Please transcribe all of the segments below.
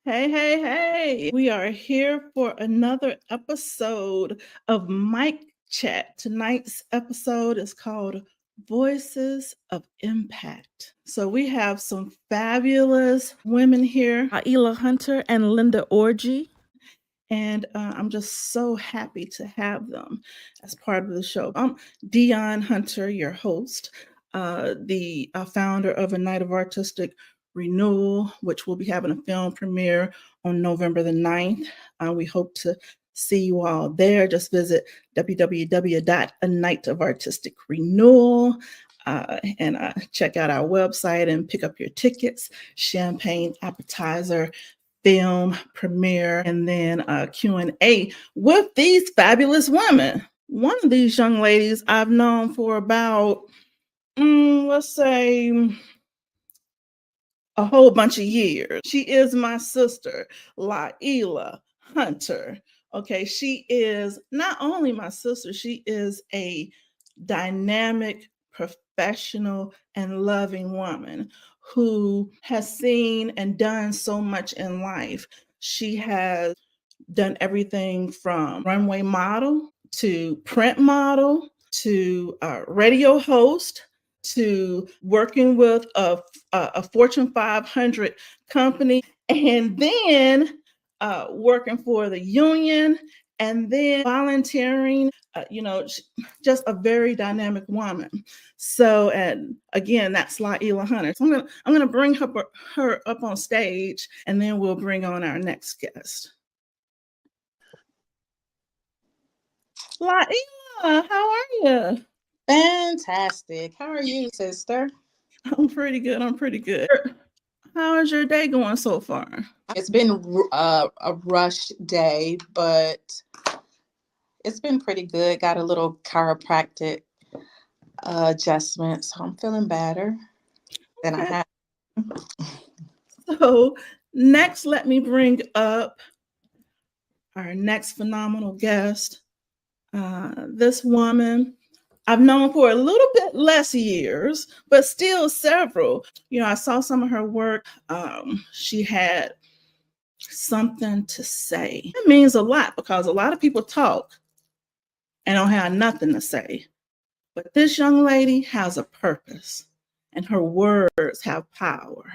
Hey, hey, hey. We are here for another episode of Mic Chat. Tonight's episode is called Voices of Impact. So we have some fabulous women here, Laheelah Hunter and Linda Orji. And I'm just so happy to have them as part of the show. I'm Dion Hunter, your host, the founder of A Night of Artistic Renewal, which will be having a film premiere on November the 9th. We hope to see you all there. Just visit www.anightofArtisticRenewal and check out our website and pick up your tickets. Champagne appetizer, film premiere, and then a Q&A with these fabulous women. One of these young ladies I've known for about, let's say, a whole bunch of years. She is my sister, Laheelah Hunter. Okay, she is not only my sister, she is a dynamic, professional, and loving woman who has seen and done so much in life. She has done everything from runway model to print model to radio host to working with a Fortune 500 company, and then working for the union, and then volunteering. Just a very dynamic woman. So, and again, that's Laheelah Hunter. So I'm gonna bring her up on stage, and then we'll bring on our next guest. Laheelah, how are you? Fantastic. How are you, sister? I'm pretty good. How is your day going so far? It's been a rush day, but it's been pretty good. Got a little chiropractic adjustment, so I'm feeling better than I have. So next, let me bring up our next phenomenal guest. This woman I've known for a little bit less years, but still several. I saw some of her work. She had something to say. It means a lot because a lot of people talk and don't have nothing to say. But this young lady has a purpose, and her words have power.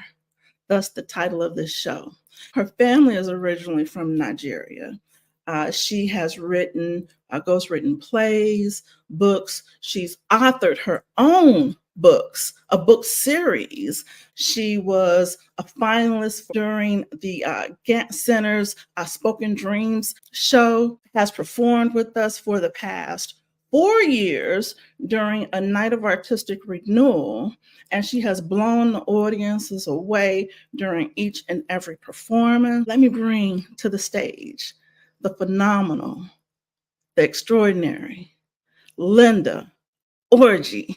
Thus the title of this show. Her family is originally from Nigeria. She has written, ghostwritten plays, books. She's authored her own books, a book series. She was a finalist during the Gantt Center's Spoken Dreams show, has performed with us for the past 4 years during A Night of Artistic Renewal, and she has blown the audiences away during each and every performance. Let me bring to the stage the phenomenal, the extraordinary Linda Orji.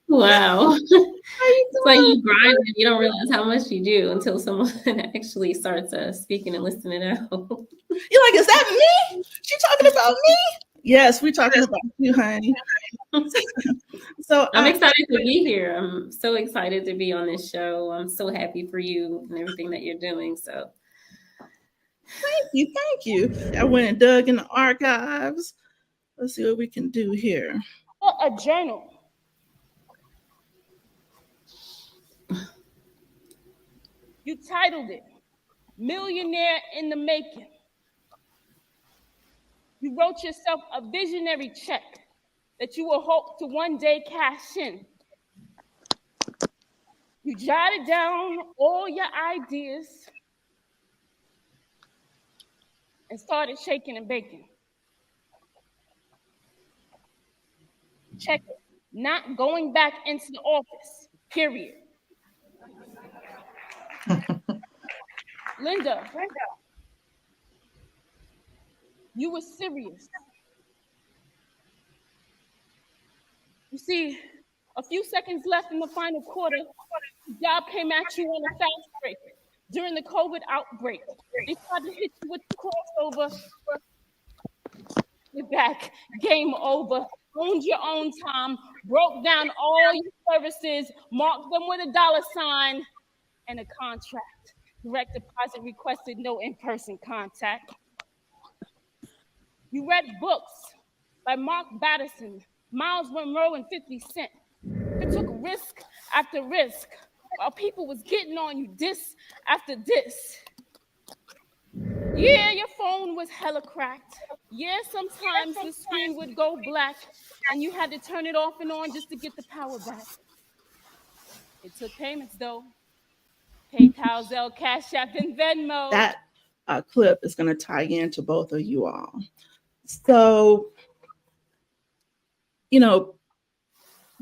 Wow. It's like you grind and you don't realize how much you do until someone actually starts speaking and listening out. You're like, is that me? She talking about me? Yes, we're talking about you, honey. So I'm excited to be here. I'm so excited to be on this show. I'm so happy for you and everything that you're doing. So thank you. I went and dug in the archives. Let's see what we can do here. A journal. You titled it Millionaire in the Making. You wrote yourself a visionary check that you will hope to one day cash in. You jotted down all your ideas and started shaking and baking. Check it. Not going back into the office, period. Linda, you were serious. You see, a few seconds left in the final quarter, the job came at you on a fast break. During the COVID outbreak, they tried to hit you with the crossover. You're back, game over, owned your own time, broke down all your services, mark them with a $sign and a contract. Direct deposit requested, no in-person contact. You read books by Mark Batterson, Miles Monroe, and 50 Cent. You took risk after risk while people was getting on you diss after diss. Yeah, your phone was hella cracked. Yeah, sometimes the screen would go black and you had to turn it off and on just to get the power back. It took payments though. PayPal, Zelle, Cash App, and Venmo. That clip is going to tie into both of you all. So, you know,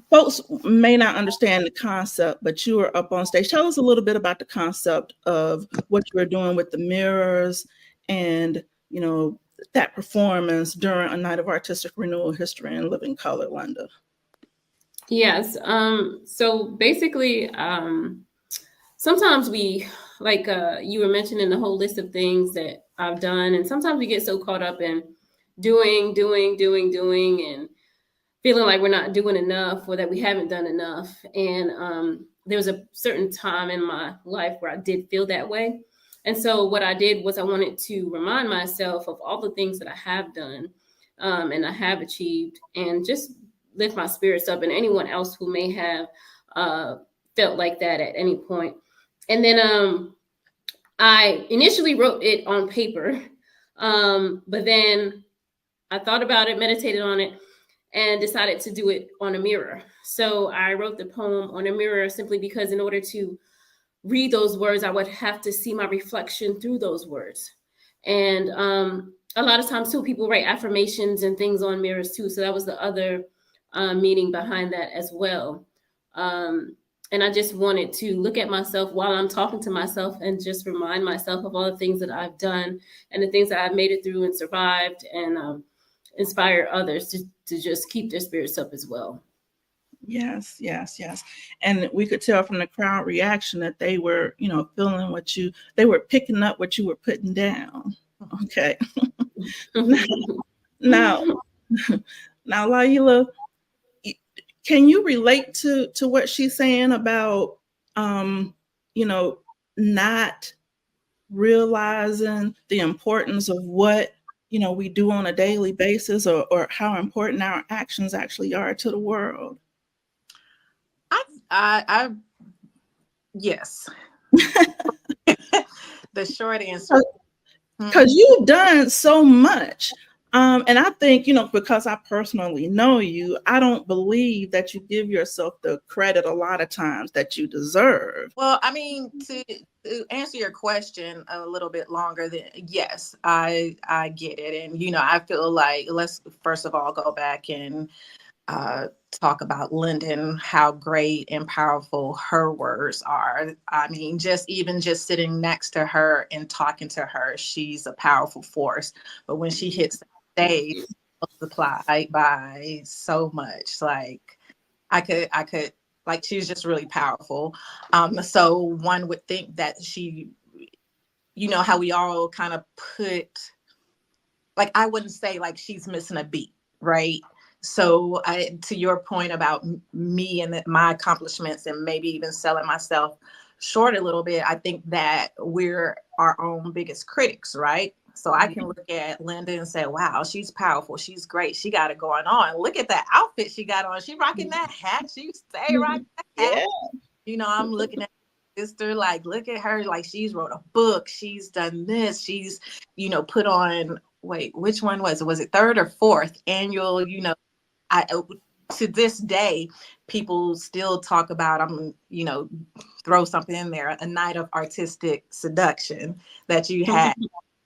folks may not understand the concept, but you were up on stage. Tell us a little bit about the concept of what you were doing with the mirrors and, you know, that performance during A Night of Artistic Renewal, History in Living Color, Linda. Yes. So basically, sometimes we, like you were mentioning the whole list of things that I've done, and sometimes we get so caught up in doing, and feeling like we're not doing enough or that we haven't done enough. And there was a certain time in my life where I did feel that way. And so what I did was I wanted to remind myself of all the things that I have done and I have achieved, and just lift my spirits up, and anyone else who may have felt like that at any point. And then I initially wrote it on paper, but then I thought about it, meditated on it, and decided to do it on a mirror. So I wrote the poem on a mirror simply because in order to read those words, I would have to see my reflection through those words. And a lot of times too, people write affirmations and things on mirrors too. So that was the other meaning behind that as well. And I just wanted to look at myself while I'm talking to myself and just remind myself of all the things that I've done and the things that I've made it through and survived, and inspire others to just keep their spirits up as well. Yes. And we could tell from the crowd reaction that they were, you know, feeling they were picking up what you were putting down. Okay. Now, Laheelah, can you relate to what she's saying about, you know, not realizing the importance of what, you know, we do on a daily basis, or how important our actions actually are to the world? I yes. The short answer. Because you've done so much. And I think, you know, because I personally know you, I don't believe that you give yourself the credit a lot of times that you deserve. Well, I mean, to answer your question a little bit longer, than yes, I get it. And, you know, I feel like, let's first of all go back and talk about Lyndon, how great and powerful her words are. I mean, just sitting next to her and talking to her, she's a powerful force. But when she hits the stage, multiplied by so much. Like I could like, she's just really powerful. So one would think that she, you know, how we all kind of put, like, I wouldn't say like she's missing a beat, right? So to your point about me and my accomplishments and maybe even selling myself short a little bit, I think that we're our own biggest critics, right? So I can look at Linda and say, wow, she's powerful. She's great. She got it going on. Look at that outfit she got on. She rocking that hat. She stay rocking that hat. Yeah. You know, I'm looking at my sister, like, look at her. Like, she's wrote a book. She's done this. She's, you know, put on, wait, which one was it? Was it 3rd or 4th annual, you know, to this day, people still talk about, I'm, you know, throw something in there, a night of artistic seduction that you had.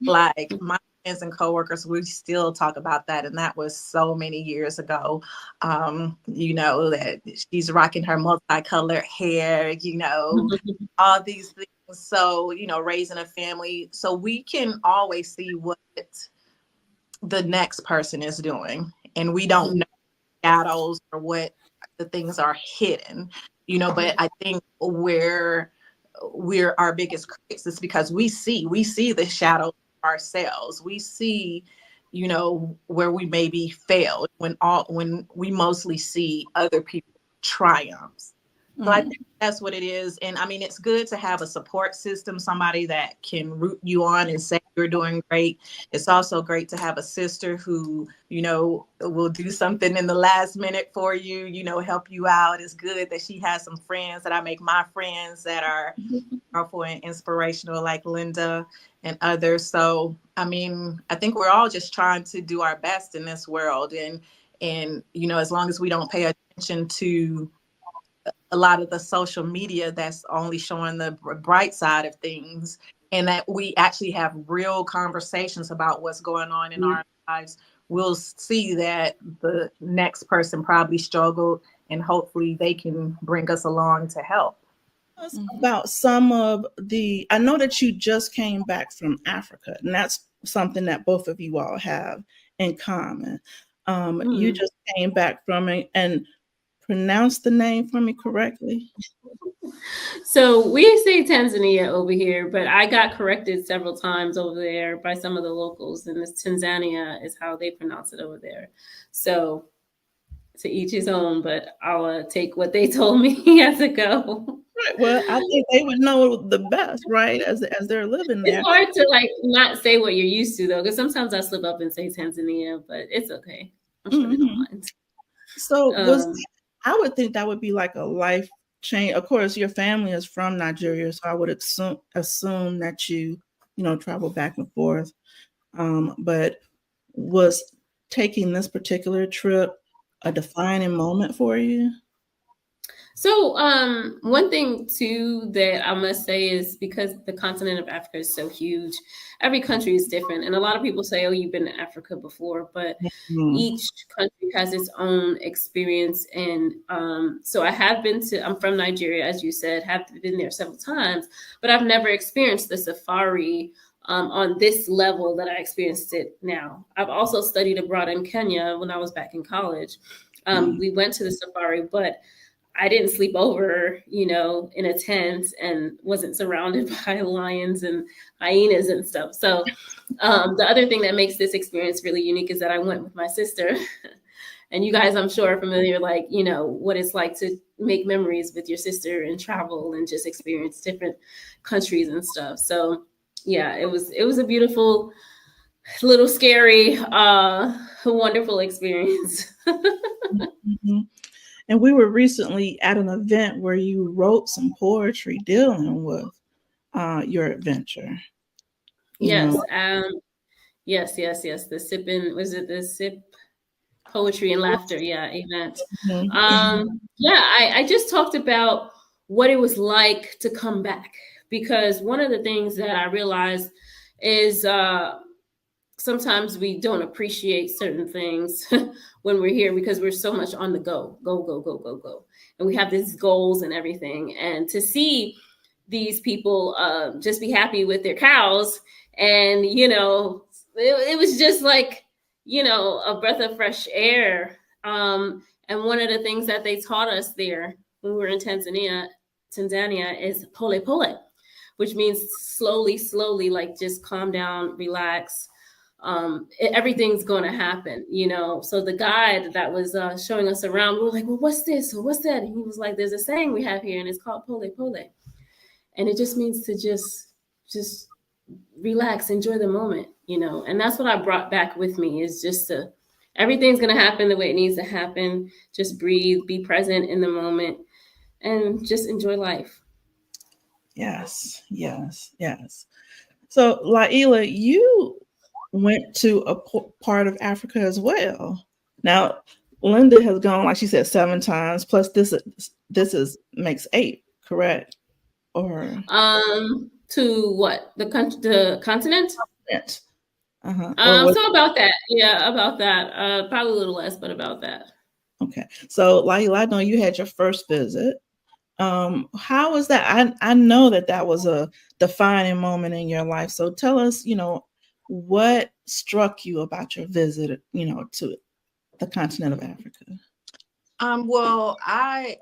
Like, my friends and coworkers, we still talk about that. And that was so many years ago. You know, that she's rocking her multicolored hair, you know, all these things. So, you know, raising a family. So we can always see what the next person is doing. And we don't know shadows or what the things are hidden, you know, but I think we're our biggest critics is because we see the shadows ourselves. We see, you know, where we maybe failed when we mostly see other people's triumphs. So I think that's what it is. And I mean, it's good to have a support system, somebody that can root you on and say you're doing great. It's also great to have a sister who, you know, will do something in the last minute for you, you know, help you out. It's good that she has some friends that I make my friends that are powerful and inspirational, like Linda and others. So, I mean, I think we're all just trying to do our best in this world. And, you know, as long as we don't pay attention to a lot of the social media that's only showing the bright side of things, and that we actually have real conversations about what's going on in our lives, we'll see that the next person probably struggled, and hopefully they can bring us along to help. About some of the, I know that you just came back from Africa, and that's something that both of you all have in common. You just came back from it, and pronounce the name for me correctly. So we say Tanzania over here, but I got corrected several times over there by some of the locals, and this Tanzania is how they pronounce it over there. So to each his own, but I'll take what they told me as it go. Right. Well, I think they would know the best, right? As they're living there. It's hard to like not say what you're used to though, because sometimes I slip up and say Tanzania, but it's okay. I'm sure they don't mind. So I would think that would be like a life change. Of course, your family is from Nigeria, so I would assume that you travel back and forth. But was taking this particular trip a defining moment for you? So one thing too that I must say is because the continent of Africa is so huge, every country is different. And a lot of people say, oh, you've been to Africa before, but each country has its own experience. And so I'm from Nigeria, as you said, have been there several times, but I've never experienced the safari on this level that I experienced it now. I've also studied abroad in Kenya when I was back in college. We went to the safari, but I didn't sleep over, in a tent and wasn't surrounded by lions and hyenas and stuff. So the other thing that makes this experience really unique is that I went with my sister. And you guys, I'm sure, are familiar, what it's like to make memories with your sister and travel and just experience different countries and stuff. So yeah, it was a beautiful, little scary, wonderful experience. And we were recently at an event where you wrote some poetry dealing with your adventure. Yes. Yes. The Sip Poetry and Laughter? Yeah, event. I just talked about what it was like to come back, because one of the things that I realized is sometimes we don't appreciate certain things when we're here because we're so much on the go. And we have these goals and everything. And to see these people just be happy with their cows and, it was just like, a breath of fresh air. And one of the things that they taught us there when we were in Tanzania is pole pole, which means slowly, like just calm down, relax. Everything's going to happen, So the guide that was showing us around, we were like, well, what's this? Or what's that? And he was like, there's a saying we have here and it's called pole pole. And it just means to just relax, enjoy the moment, and that's what I brought back with me is just everything's going to happen the way it needs to happen. Just breathe, be present in the moment and just enjoy life. Yes. So Laheelah, you went to a part of Africa as well. Now, Linda has gone, like she said, 7 times. Plus, this makes 8, correct? Or to what, the continent? Yes. So about that, about that. Probably a little less, but about that. Okay. So Laheelah, I know you had your first visit. How was that? I know that was a defining moment in your life. So tell us, what struck you about your visit, to the continent of Africa? Well, I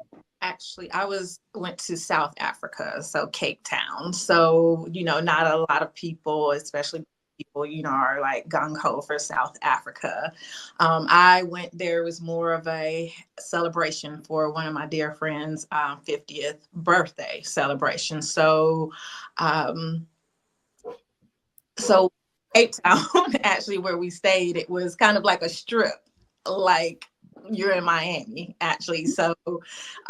went to South Africa, so Cape Town. So, not a lot of people, especially people, are like gung-ho for South Africa. I went there, it was more of a celebration for one of my dear friends' 50th birthday celebration. So, Cape Town, actually, where we stayed, it was kind of like a strip, like you're in Miami, actually. So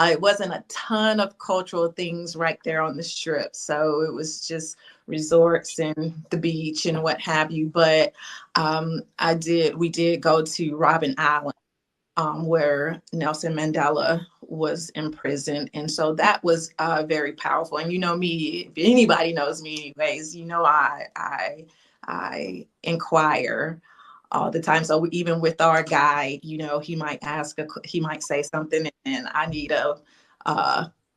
it wasn't a ton of cultural things right there on the strip. So it was just resorts and the beach and what have you. But we did go to Robben Island, where Nelson Mandela was imprisoned. And so that was very powerful. And me, if anybody knows me anyways, I inquire all the time. So even with our guide, he might he might say something, and I need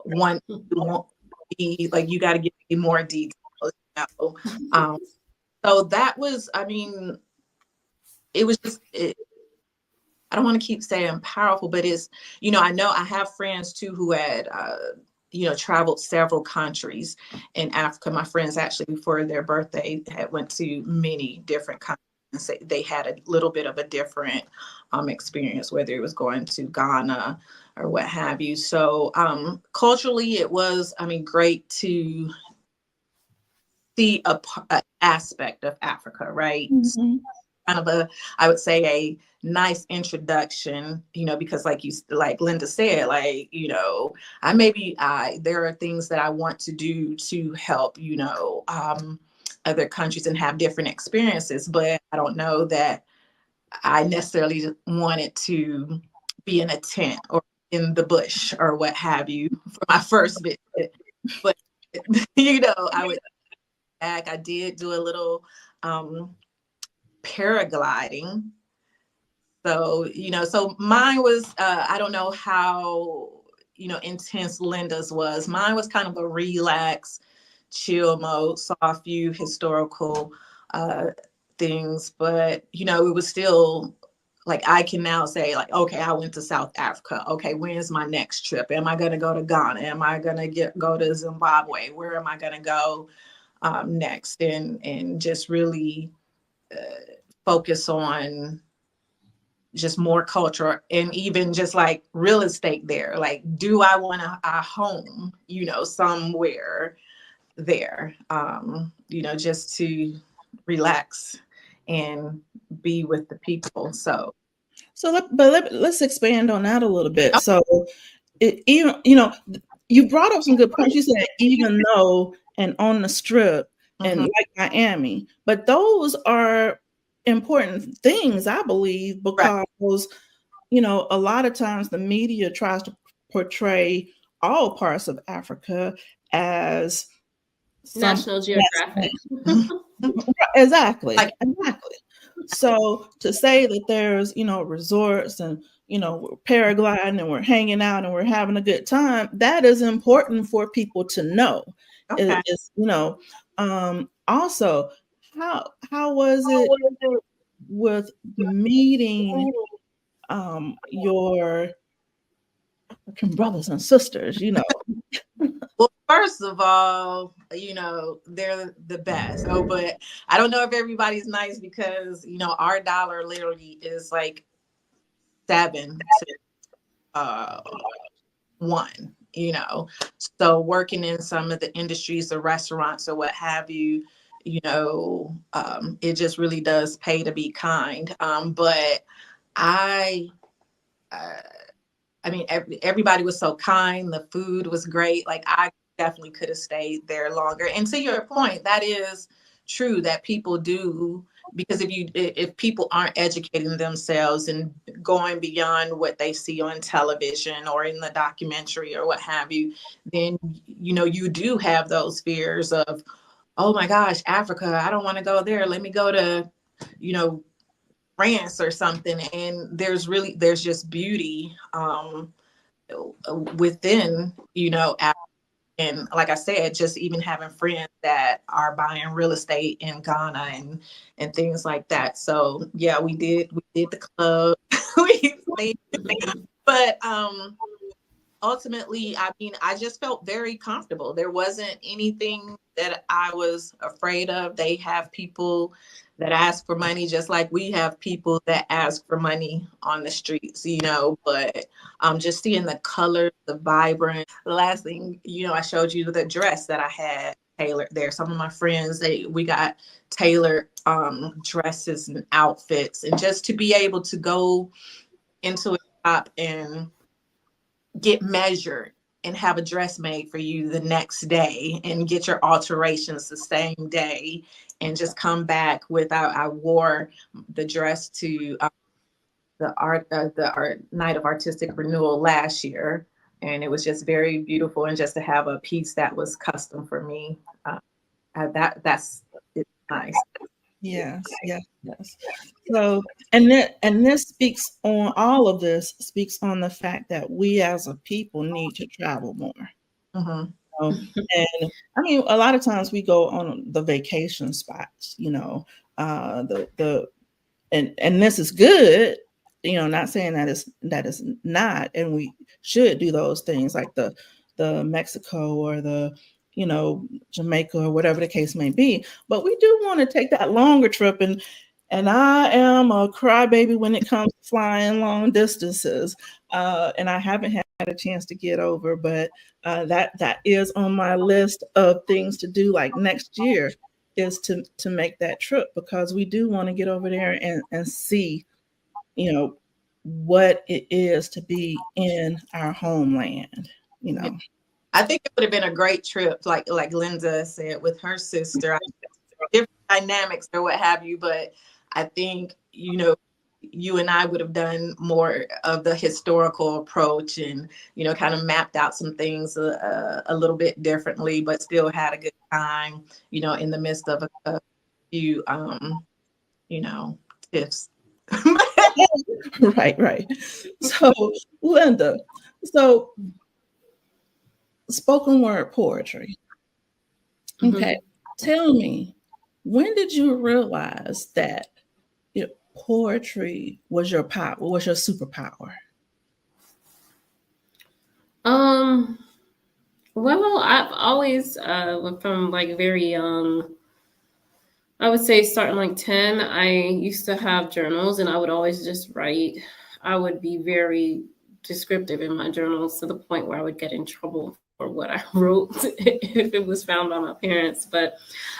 one, like, you got to give me more details. So that was, it was just, I don't want to keep saying powerful, but it's, I know I have friends too who had, traveled several countries in Africa. My friends actually, for their birthday, had went to many different countries, and say they had a little bit of a different experience, whether it was going to Ghana or what have you. So culturally, it was, great to see a aspect of Africa, right? Mm-hmm. Kind of I would say a nice introduction, because like Linda said, like, there are things that I want to do to help, other countries and have different experiences, but I don't know that I necessarily wanted to be in a tent or in the bush or what have you for my first visit. But, I would back, I did do a little paragliding. So, so mine was, I don't know how, intense Linda's was. Mine was kind of a relax, chill mode, saw a few historical things, but, it was still like, I can now say, like, okay, I went to South Africa. Okay, when's my next trip? Am I going to go to Ghana? Am I going to go to Zimbabwe? Where am I going to go next? And just really focus on just more culture, and even just like real estate there. Like, do I want a home, somewhere there, just to relax and be with the people. So let's expand on that a little bit. So even, you brought up some good points. You said even though and on the strip and like Miami, but those are important things, I believe, because a lot of times the media tries to portray all parts of Africa as National Geographic. Exactly. So to say that there's, resorts and, we're paragliding and we're hanging out and we're having a good time, that is important for people to know. Okay. Also, how was it with meeting your African brothers and sisters, Well, first of all, they're the best. Oh, but I don't know if everybody's nice, because, our dollar literally is like 7 to 1, So working in some of the industries, the restaurants or what have you, it just really does pay to be kind. But everybody was so kind. The food was great. Like, I definitely could have stayed there longer. And to your point, that is true, that people do, because if people aren't educating themselves and going beyond what they see on television or in the documentary or what have you, then, you do have those fears of, oh my gosh, Africa, I don't want to go there. Let me go to, France or something. And there's just beauty within, and like I said, just even having friends that are buying real estate in Ghana and things like that. So yeah, we did the club. But ultimately, I just felt very comfortable. There wasn't anything that I was afraid of. They have people that ask for money, just like we have people that ask for money on the streets, but just seeing the colors, the vibrant. The last thing, I showed you the dress that I had tailored there. Some of my friends, we got tailored dresses and outfits, and just to be able to go into a shop and get measured and have a dress made for you the next day and get your alterations the same day and just come back I wore the dress to the Night of Artistic Renewal last year, and it was just very beautiful, and just to have a piece that was custom for me, that's it's nice. Yes, yes, yes. So, and this speaks on all of this speaks on the fact that we as a people need to travel more. Mm-hmm. And I mean, a lot of times we go on the vacation spots, the and this is good, not saying that is not, and we should do those things like the Mexico or the Jamaica or whatever the case may be. But we do want to take that longer trip, and I am a crybaby when it comes to flying long distances, and I haven't had a chance to get over, but that is on my list of things to do, like next year, is to make that trip, because we do want to get over there and see, what it is to be in our homeland. I think it would have been a great trip, like Linda said, with her sister. Different dynamics or what have you, but I think you and I would have done more of the historical approach, and kind of mapped out some things a little bit differently, but still had a good time, in the midst of a few tips. Right. So, Linda, so spoken word poetry. Okay, tell me, when did you realize that poetry was your power, was your superpower? Well, I've always, from like very young, I would say starting like 10, I used to have journals, and I would always just write. I would be very descriptive in my journals, to the point where I would get in trouble for what I wrote if it was found by my parents. But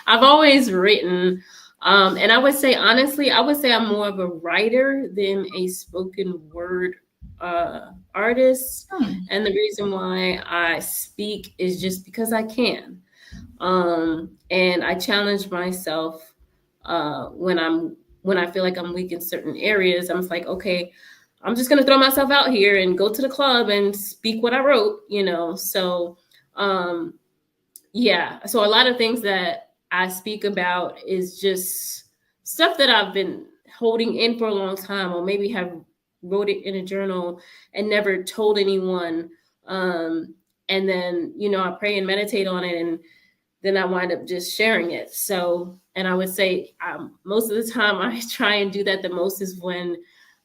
I've always written. And I would say, honestly, I'm more of a writer than a spoken word artist. And the reason why I speak is just because I can. And I challenge myself when I feel like I'm weak in certain areas. I'm just like, okay, I'm just going to throw myself out here and go to the club and speak what I wrote, So, yeah. So a lot of things that I speak about is just stuff that I've been holding in for a long time, or maybe have wrote it in a journal and never told anyone. And then, I pray and meditate on it, and then I wind up just sharing it. So, and I would say most of the time I try and do that the most is when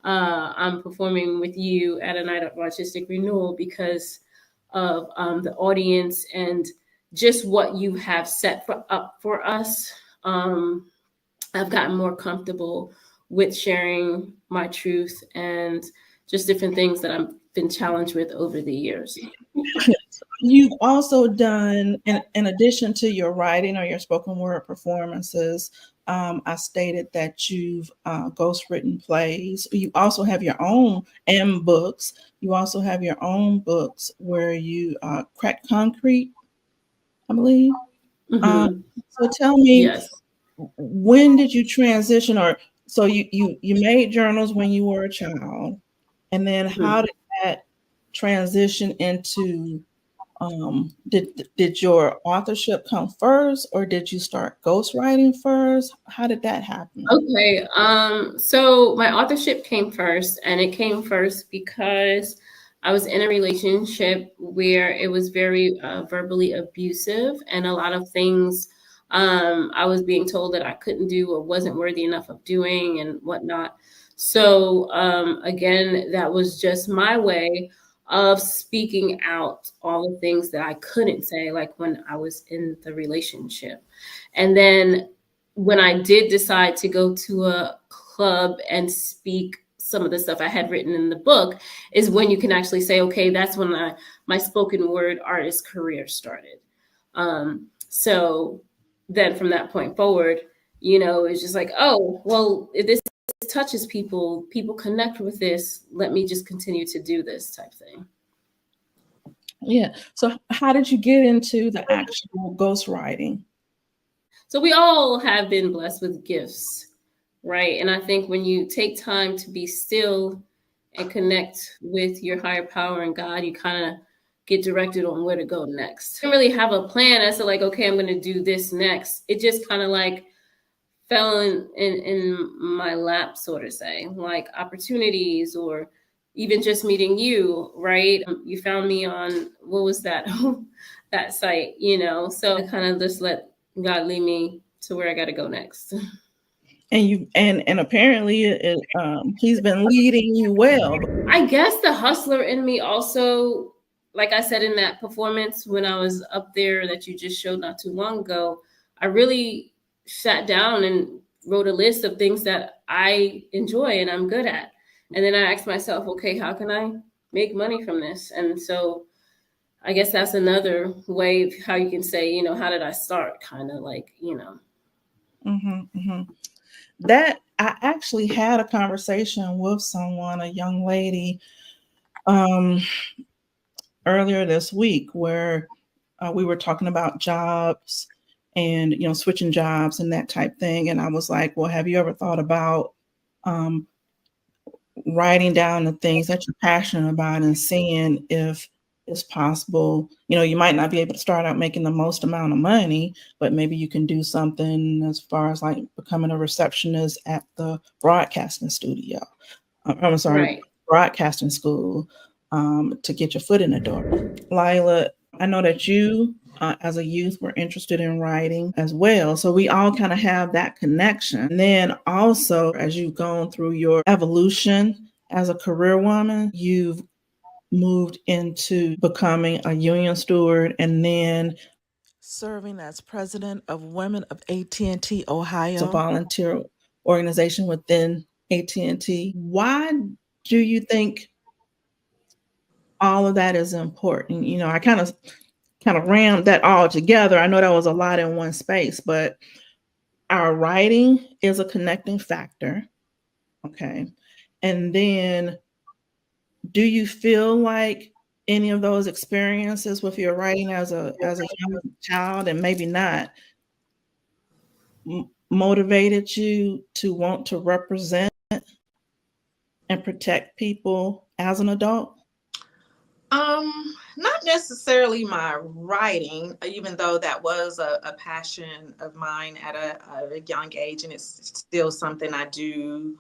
I'm performing with you at a Night of Artistic Renewal, because of the audience and just what you have set up for us. I've gotten more comfortable with sharing my truth and just different things that I've been challenged with over the years. You've also done, in addition to your writing or your spoken word performances, I stated that you've ghostwritten plays. You also have your own, and books. You also have your own books where you crack concrete, I believe. So tell me, Yes. when did you transition? Or so you made journals when you were a child, and then how did that transition into did your authorship come first, or did you start ghostwriting first? How did that happen? Okay. So my authorship came first, and it came first because I was in a relationship where it was very verbally abusive, and a lot of things I was being told that I couldn't do or wasn't worthy enough of doing and whatnot. So again, that was just my way of speaking out all the things that I couldn't say, like when I was in the relationship. And then when I did decide to go to a club and speak some of the stuff I had written in the book is when you can actually say, okay, that's when my spoken word artist career started. So then from that point forward, it's just like, oh, well, if this touches people connect with this, let me just continue to do this type thing. Yeah. So how did you get into the actual ghostwriting? So we all have been blessed with gifts, right? And I think when you take time to be still and connect with your higher power and God, you kind of get directed on where to go next. I didn't really have a plan as to like, okay, I'm going to do this next. It just kind of like fell in my lap, sort of say, like opportunities or even just meeting you, right? You found me on, what was that? That site, so I kind of just let God lead me to where I got to go next. And you and apparently he's been leading you well. I guess the hustler in me also, like I said in that performance when I was up there that you just showed not too long ago, I really sat down and wrote a list of things that I enjoy and I'm good at. And then I asked myself, okay, how can I make money from this? And so I guess that's another way of how you can say, how did I start? Kind of like, That I actually had a conversation with someone, a young lady, earlier this week where we were talking about jobs and, switching jobs and that type thing. And I was like, well, have you ever thought about writing down the things that you're passionate about and seeing if it's possible? You might not be able to start out making the most amount of money, but maybe you can do something as far as like becoming a receptionist at the broadcasting studio. I'm sorry, right. broadcasting school, to get your foot in the door. Laheelah, I know that you, as a youth, were interested in writing as well. So we all kind of have that connection. And then also, as you've gone through your evolution as a career woman, you've moved into becoming a union steward and then serving as president of Women of AT&T Ohio, a volunteer organization within AT&T. Why do you think all of that is important? I kind of rammed that all together. I know that was a lot in one space, but our writing is a connecting factor. Okay. And then do you feel like any of those experiences with your writing as a young child, and maybe not, motivated you to want to represent and protect people as an adult? Not necessarily my writing, even though that was a passion of mine at a young age, and it's still something I do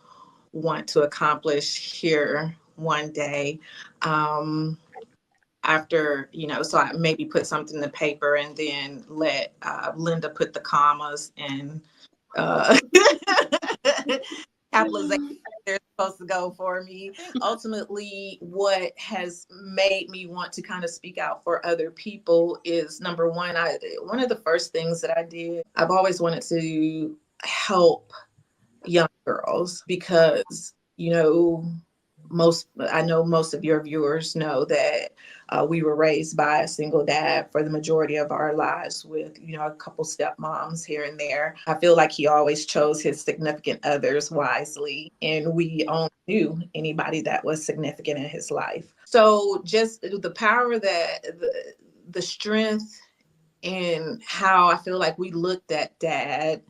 want to accomplish here one day. After, so I maybe put something in the paper and then let Linda put the commas and capitalization they're supposed to go for me. Ultimately, what has made me want to kind of speak out for other people is, number one, one of the first things that I did, I've always wanted to help young girls because, I know most of your viewers know that we were raised by a single dad for the majority of our lives with, a couple stepmoms here and there. I feel like he always chose his significant others wisely, and we only knew anybody that was significant in his life. So just the power that the strength and how I feel like we looked at dad,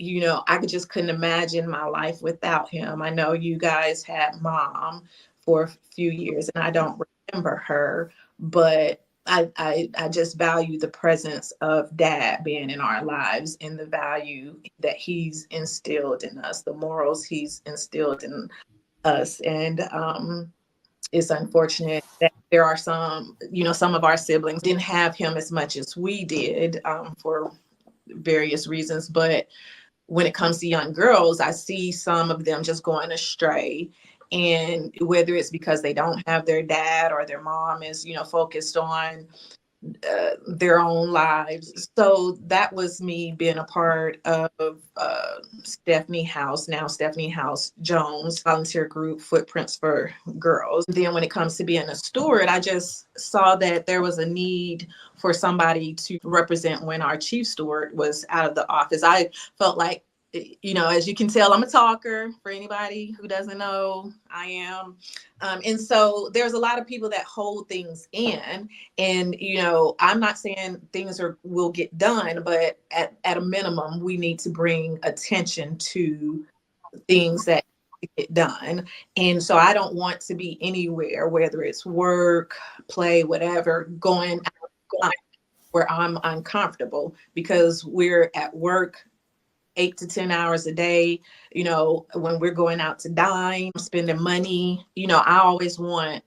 I just couldn't imagine my life without him. I know you guys had mom for a few years and I don't remember her, but I just value the presence of dad being in our lives and the value that he's instilled in us, the morals he's instilled in us. And it's unfortunate that there are some of our siblings didn't have him as much as we did, for various reasons. But when it comes to young girls, I see some of them just going astray. And whether it's because they don't have their dad or their mom is, focused on their own lives. So that was me being a part of Stephanie House, now Stephanie House Jones volunteer group, Footprints for Girls. Then when it comes to being a steward, I just saw that there was a need for somebody to represent when our chief steward was out of the office. I felt like, you know, as you can tell, I'm a talker. For anybody who doesn't know, I am. And so there's a lot of people that hold things in. And, you know, I'm not saying things will get done, but at a minimum, we need to bring attention to things that get done. And so I don't want to be anywhere, whether it's work, play, whatever, going out where I'm uncomfortable, because we're at work 8 to 10 hours a day. You know, when we're going out to dine, spending money, you know, I always want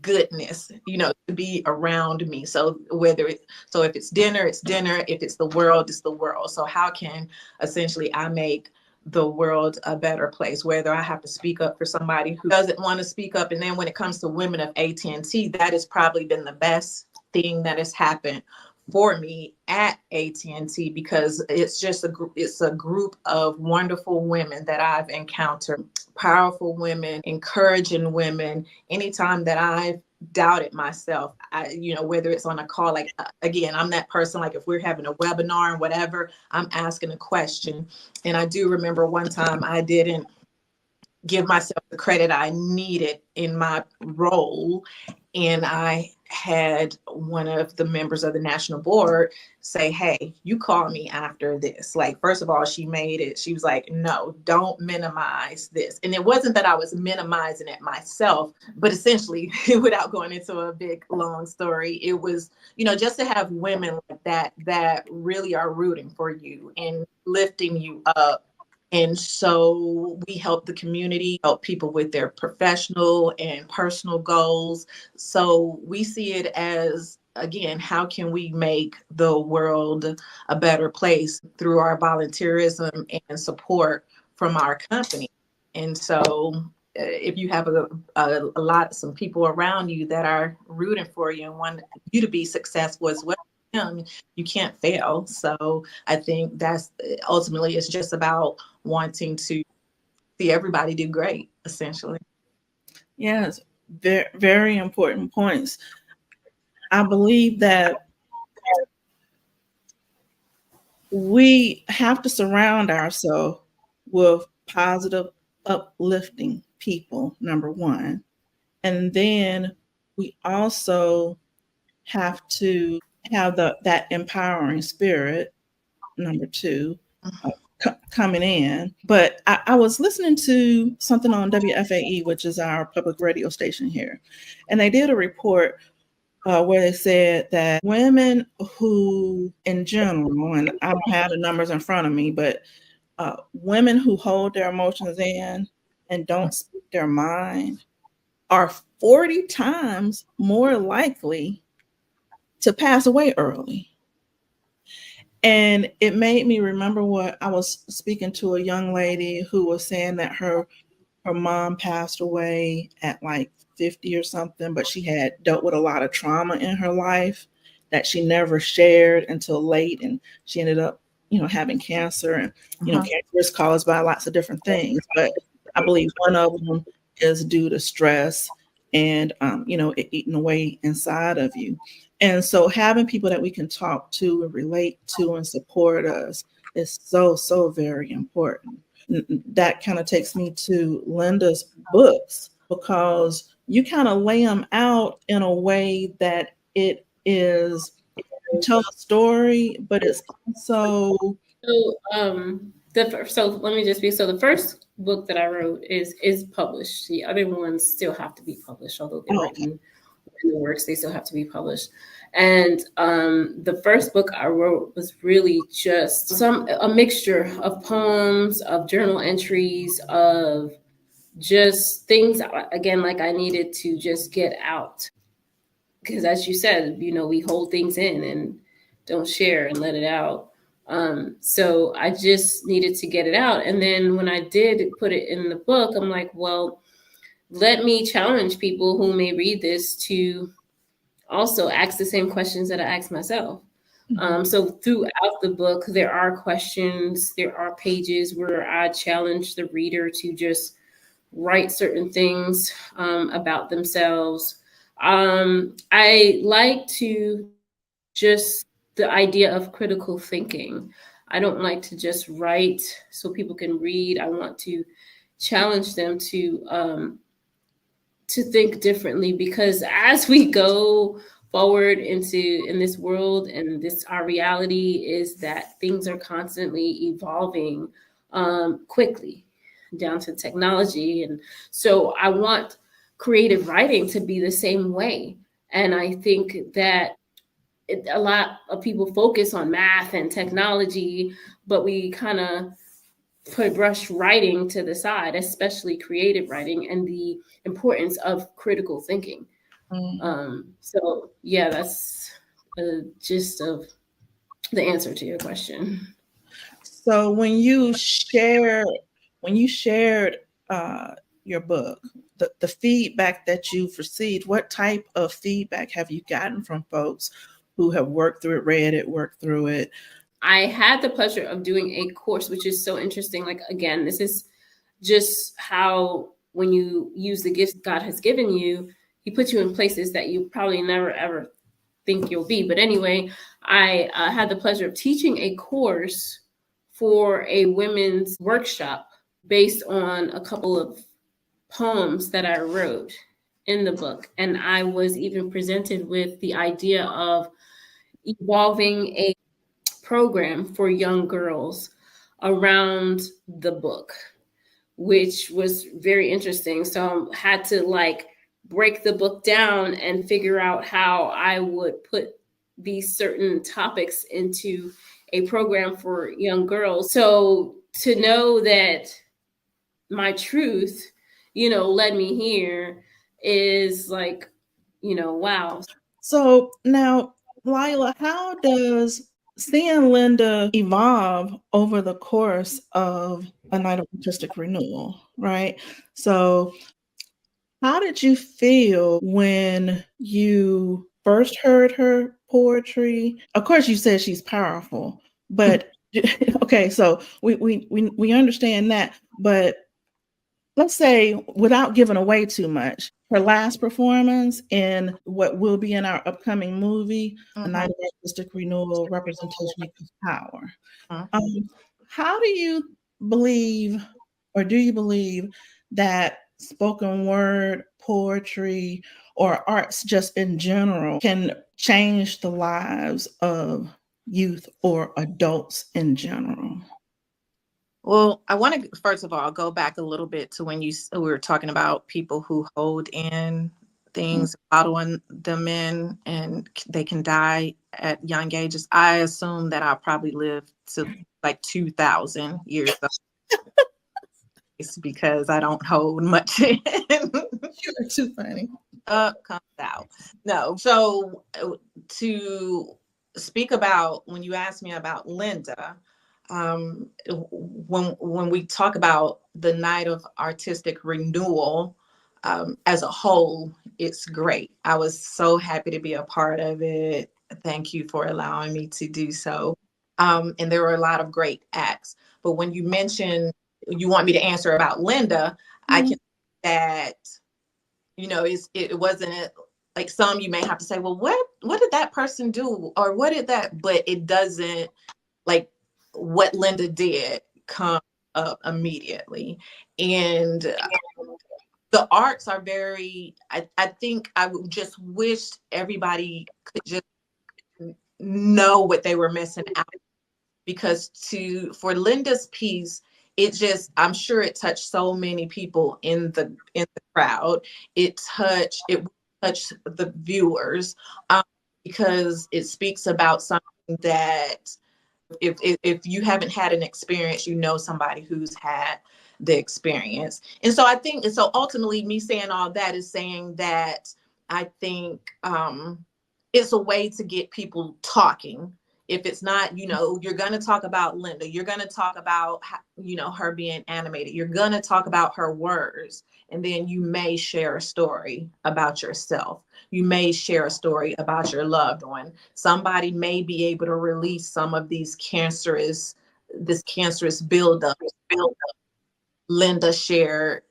goodness, you know, to be around me. So if it's dinner, it's dinner. If it's the world, it's the world. So how can essentially I make the world a better place, whether I have to speak up for somebody who doesn't want to speak up? And then when it comes to women of AT&T, that has probably been the best thing that has happened for me at AT&T, because it's a group of wonderful women that I've encountered, powerful women, encouraging women. Anytime that I've doubted myself, you know, whether it's on a call, like, again, I'm that person, like if we're having a webinar and whatever, I'm asking a question. And I do remember one time I didn't give myself the credit I needed in my role. And I had one of the members of the national board say, hey, you call me after this. Like, first of all, she was like, no, don't minimize this. And it wasn't that I was minimizing it myself, but essentially, without going into a big, long story, it was, you know, just to have women like that really are rooting for you and lifting you up. And so we help the community, help people with their professional and personal goals. So we see it as, again, how can we make the world a better place through our volunteerism and support from our company? And so if you have some people around you that are rooting for you and want you to be successful as well, you can't fail. So I think that's ultimately, it's just about wanting to see everybody do great, essentially. Yes, very, very important points. I believe that we have to surround ourselves with positive, uplifting people, number one. And then we also have to have that empowering spirit, number two, coming in. But I was listening to something on WFAE, which is our public radio station here, and they did a report where they said that women who, in general, and I don't have the numbers in front of me, but women who hold their emotions in and don't speak their mind are 40 times more likely to pass away early. And it made me remember what I was speaking to a young lady who was saying that her mom passed away at like 50 or something, but she had dealt with a lot of trauma in her life that she never shared until late. And she ended up, you know, having cancer, and, you know, cancer is caused by lots of different things. But I believe one of them is due to stress and, you know, it eating away inside of you. And so having people that we can talk to and relate to and support us is so, so very important. That kind of takes me to Linda's books, because you kind of lay them out in a way that it is, you tell a story, but it's also. So let me just be, so the first book that I wrote is published. The other ones still have to be published, although they're written in the works, they still have to be published. And the first book I wrote was really just a mixture of poems, of journal entries, of just things, again, like I needed to just get out. Because as you said, you know, we hold things in and don't share and let it out. So I just needed to get it out. And then when I did put it in the book, I'm like, well, let me challenge people who may read this to also ask the same questions that I ask myself. So throughout the book, there are questions, there are pages where I challenge the reader to just write certain things about themselves. I like to just the idea of critical thinking. I don't like to just write so people can read. I want to challenge them to think differently, because as we go forward in this world, and this our reality is that things are constantly evolving quickly, down to technology. And so I want creative writing to be the same way. And I think that a lot of people focus on math and technology, but we kind of brush writing to the side, especially creative writing, and the importance of critical thinking. So yeah, that's the gist of the answer to your question. So when you shared your book, the feedback that you've received, what type of feedback have you gotten from folks who have worked through it, read it, worked through it? I had the pleasure of doing a course, which is so interesting. Like, again, this is just how, when you use the gifts God has given you, he puts you in places that you probably never, ever think you'll be. But anyway, I had the pleasure of teaching a course for a women's workshop based on a couple of poems that I wrote in the book. And I was even presented with the idea of evolving a program for young girls around the book, which was very interesting. So I had to like break the book down and figure out how I would put these certain topics into a program for young girls. So to know that my truth, led me here is like, wow. So now, Laheelah, how does seeing Linda evolve over the course of A Night of Artistic Renewal, right? So how did you feel when you first heard her poetry? Of course, you said she's powerful, but okay, so we understand that, but let's say, without giving away too much, her last performance in what will be in our upcoming movie, A Night of Artistic Renewal, Representation Equals Power. How do you believe, or do you believe that spoken word, poetry, or arts just in general can change the lives of youth or adults in general? Well, I want to first of all go back a little bit to when we were talking about people who hold in things, bottling them in, and they can die at young ages. I assume that I'll probably live to like 2,000 years old. It's because I don't hold much in. You're too funny. Up comes out. No. So to speak about, when you asked me about Linda, when we talk about the Night of Artistic Renewal, as a whole, it's great. I was so happy to be a part of it. Thank you for allowing me to do so. And there were a lot of great acts. But when you mentioned you want me to answer about Linda, I can that, it wasn't like some, you may have to say, well, what did that person do? Or what did that, but it doesn't, like what Linda did come up immediately. And the arts are very, I think I would just wish everybody could just know what they were missing out, because for Linda's piece, I'm sure it touched so many people in the crowd. It touched the viewers, because it speaks about something that if you haven't had an experience, somebody who's had the experience. And so I think, and so ultimately me saying all that is saying that I think it's a way to get people talking if it's not, you're going to talk about Linda, you're going to talk about, her being animated, you're going to talk about her words, and then you may share a story about yourself. You may share a story about your loved one. Somebody may be able to release some of this cancerous buildup. Linda shared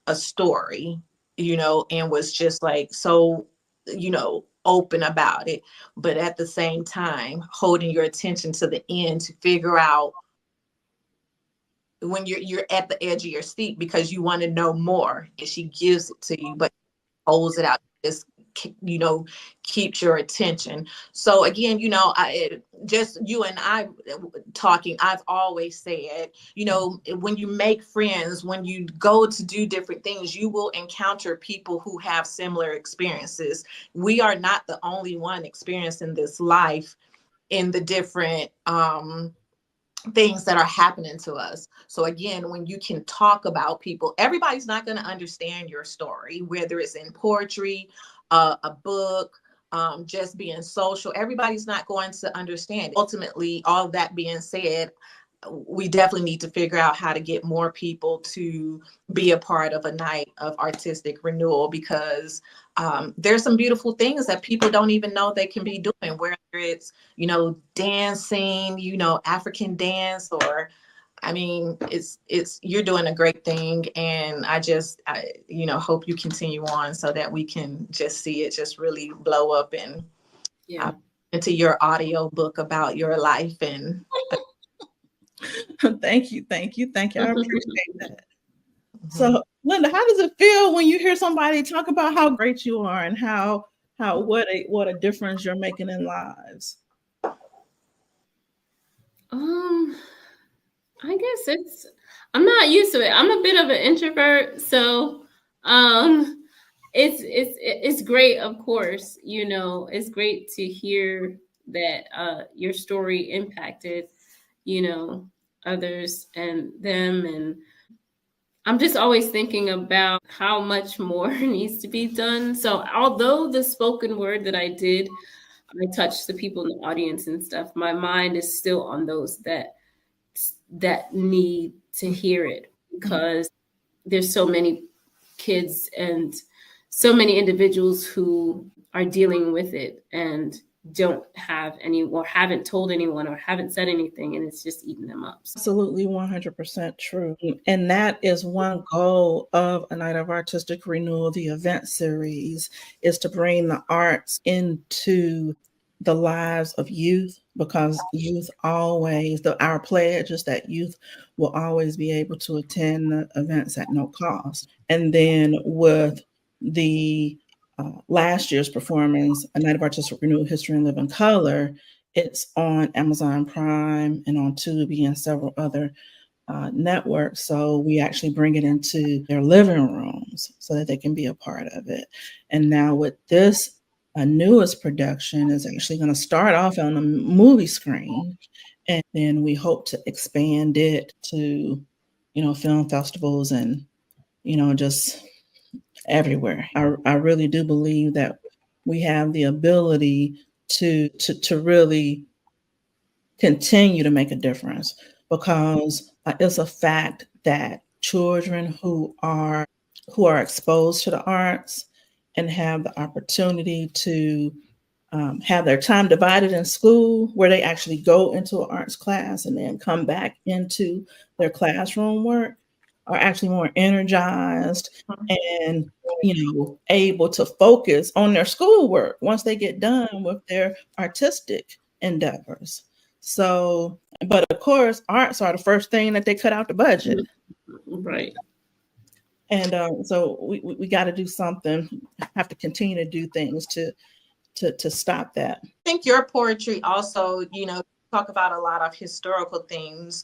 a story, and was just like, so, open about it, but at the same time, holding your attention to the end to figure out when you're at the edge of your seat because you want to know more, and she gives it to you, but holds it out, just keeps your attention. So again, just you and I talking, I've always said, when you make friends, when you go to do different things, you will encounter people who have similar experiences. We are not the only one experiencing this life in the different things that are happening to us. So again, when you can talk about people, everybody's not going to understand your story, whether it's in poetry, a book, just being social. Everybody's not going to understand. Ultimately, all that being said, we definitely need to figure out how to get more people to be a part of a night of artistic renewal, because there's some beautiful things that people don't even know they can be doing, whether it's, dancing, African dance, or, it's you're doing a great thing. And I hope you continue on so that we can just see it just really blow up and into your audio book about your life. And Thank you. I appreciate that. So, Linda, how does it feel when you hear somebody talk about how great you are and what a difference you're making in lives? I guess I'm not used to it. I'm a bit of an introvert, so it's great, of course. It's great to hear that your story impacted, others and them. And I'm just always thinking about how much more needs to be done. So although the spoken word that I touched the people in the audience and stuff, my mind is still on those that need to hear it, because there's so many kids and so many individuals who are dealing with it and don't have any, or haven't told anyone, or haven't said anything, and it's just eating them up. Absolutely 100% true. And that is one goal of A Night of Artistic Renewal, the event series, is to bring the arts into the lives of youth, because youth always, our pledge is that youth will always be able to attend the events at no cost. And then with the last year's performance, A Night of Artistic Renewal, History and Live in Color, it's on Amazon Prime and on Tubi and several other networks. So we actually bring it into their living rooms so that they can be a part of it. And now with this newest production is actually going to start off on a movie screen, and then we hope to expand it to, film festivals and, just everywhere. I really do believe that we have the ability to really continue to make a difference, because it's a fact that children who are exposed to the arts and have the opportunity to have their time divided in school, where they actually go into an arts class and then come back into their classroom work, are actually more energized and able to focus on their schoolwork once they get done with their artistic endeavors. So, but of course, arts are the first thing that they cut out the budget. Right. And so we got to do something, have to continue to do things to stop that. I think your poetry also, talk about a lot of historical things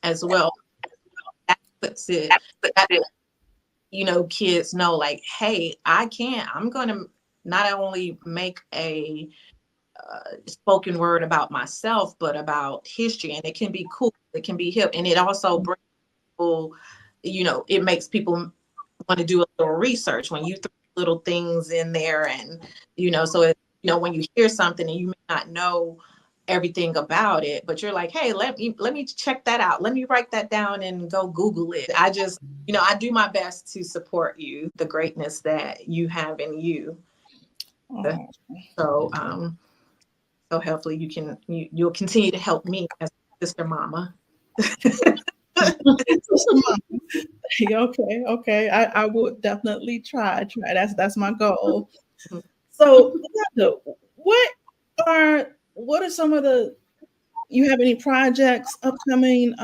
as well. That puts it, kids know, like, hey, I'm going to not only make a spoken word about myself, but about history. And it can be cool, it can be hip. And it also brings people, it makes people want to do a little research when you throw little things in there. And, so when you hear something and you may not know everything about it, but you're like, hey, let me check that out. Let me write that down and go Google it. I just, I do my best to support you, the greatness that you have in you. Oh. So, so hopefully you'll continue to help me as sister mama. Okay. I will definitely try. That's my goal. So, what are some of the, you have any upcoming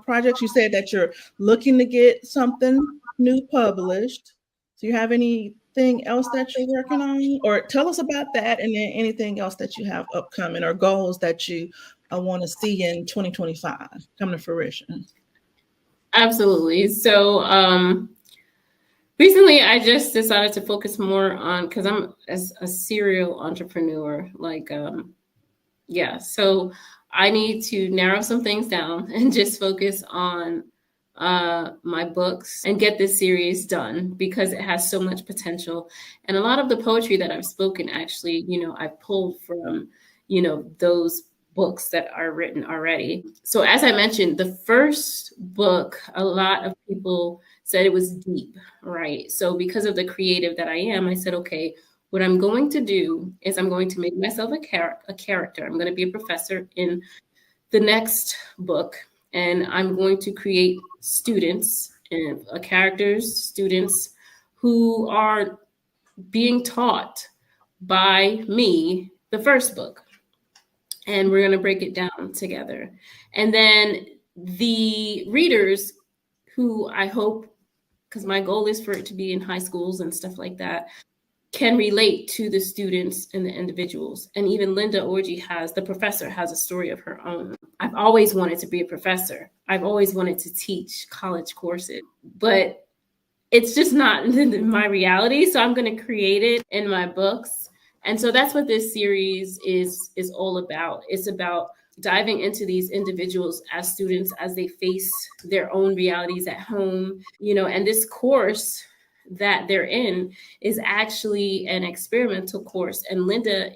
projects? You said that you're looking to get something new published. Do you have anything else that you're working on? Or tell us about that, and then anything else that you have upcoming or goals that you want to see in 2025 come to fruition. Absolutely. So recently I just decided to focus more on, because I'm as a serial entrepreneur, so I need to narrow some things down and just focus on my books and get this series done, because it has so much potential. And a lot of the poetry that I've spoken, actually, I've pulled from, those books that are written already. So as I mentioned, the first book, a lot of people said it was deep, right? So because of the creative that I am, I said, okay, what I'm going to do is I'm going to make myself a character. I'm going to be a professor in the next book, and I'm going to create students and students who are being taught by me the first book. And we're going to break it down together. And then the readers, who I hope, because my goal is for it to be in high schools and stuff like that, can relate to the students and the individuals. And even Linda Orji, the professor, has a story of her own. I've always wanted to be a professor. I've always wanted to teach college courses, but it's just not my reality. So I'm going to create it in my books. And so that's what this series is all about. It's about diving into these individuals as students, as they face their own realities at home, and this course that they're in is actually an experimental course. And Linda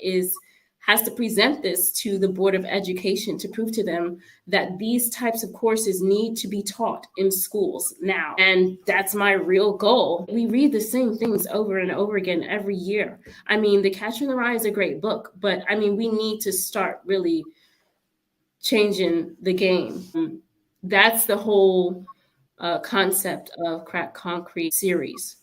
has to present this to the Board of Education to prove to them that these types of courses need to be taught in schools now. And that's my real goal. We read the same things over and over again every year. I mean, The Catcher in the Rye is a great book, but I mean, we need to start really changing the game. That's the whole concept of Cracked Concrete series.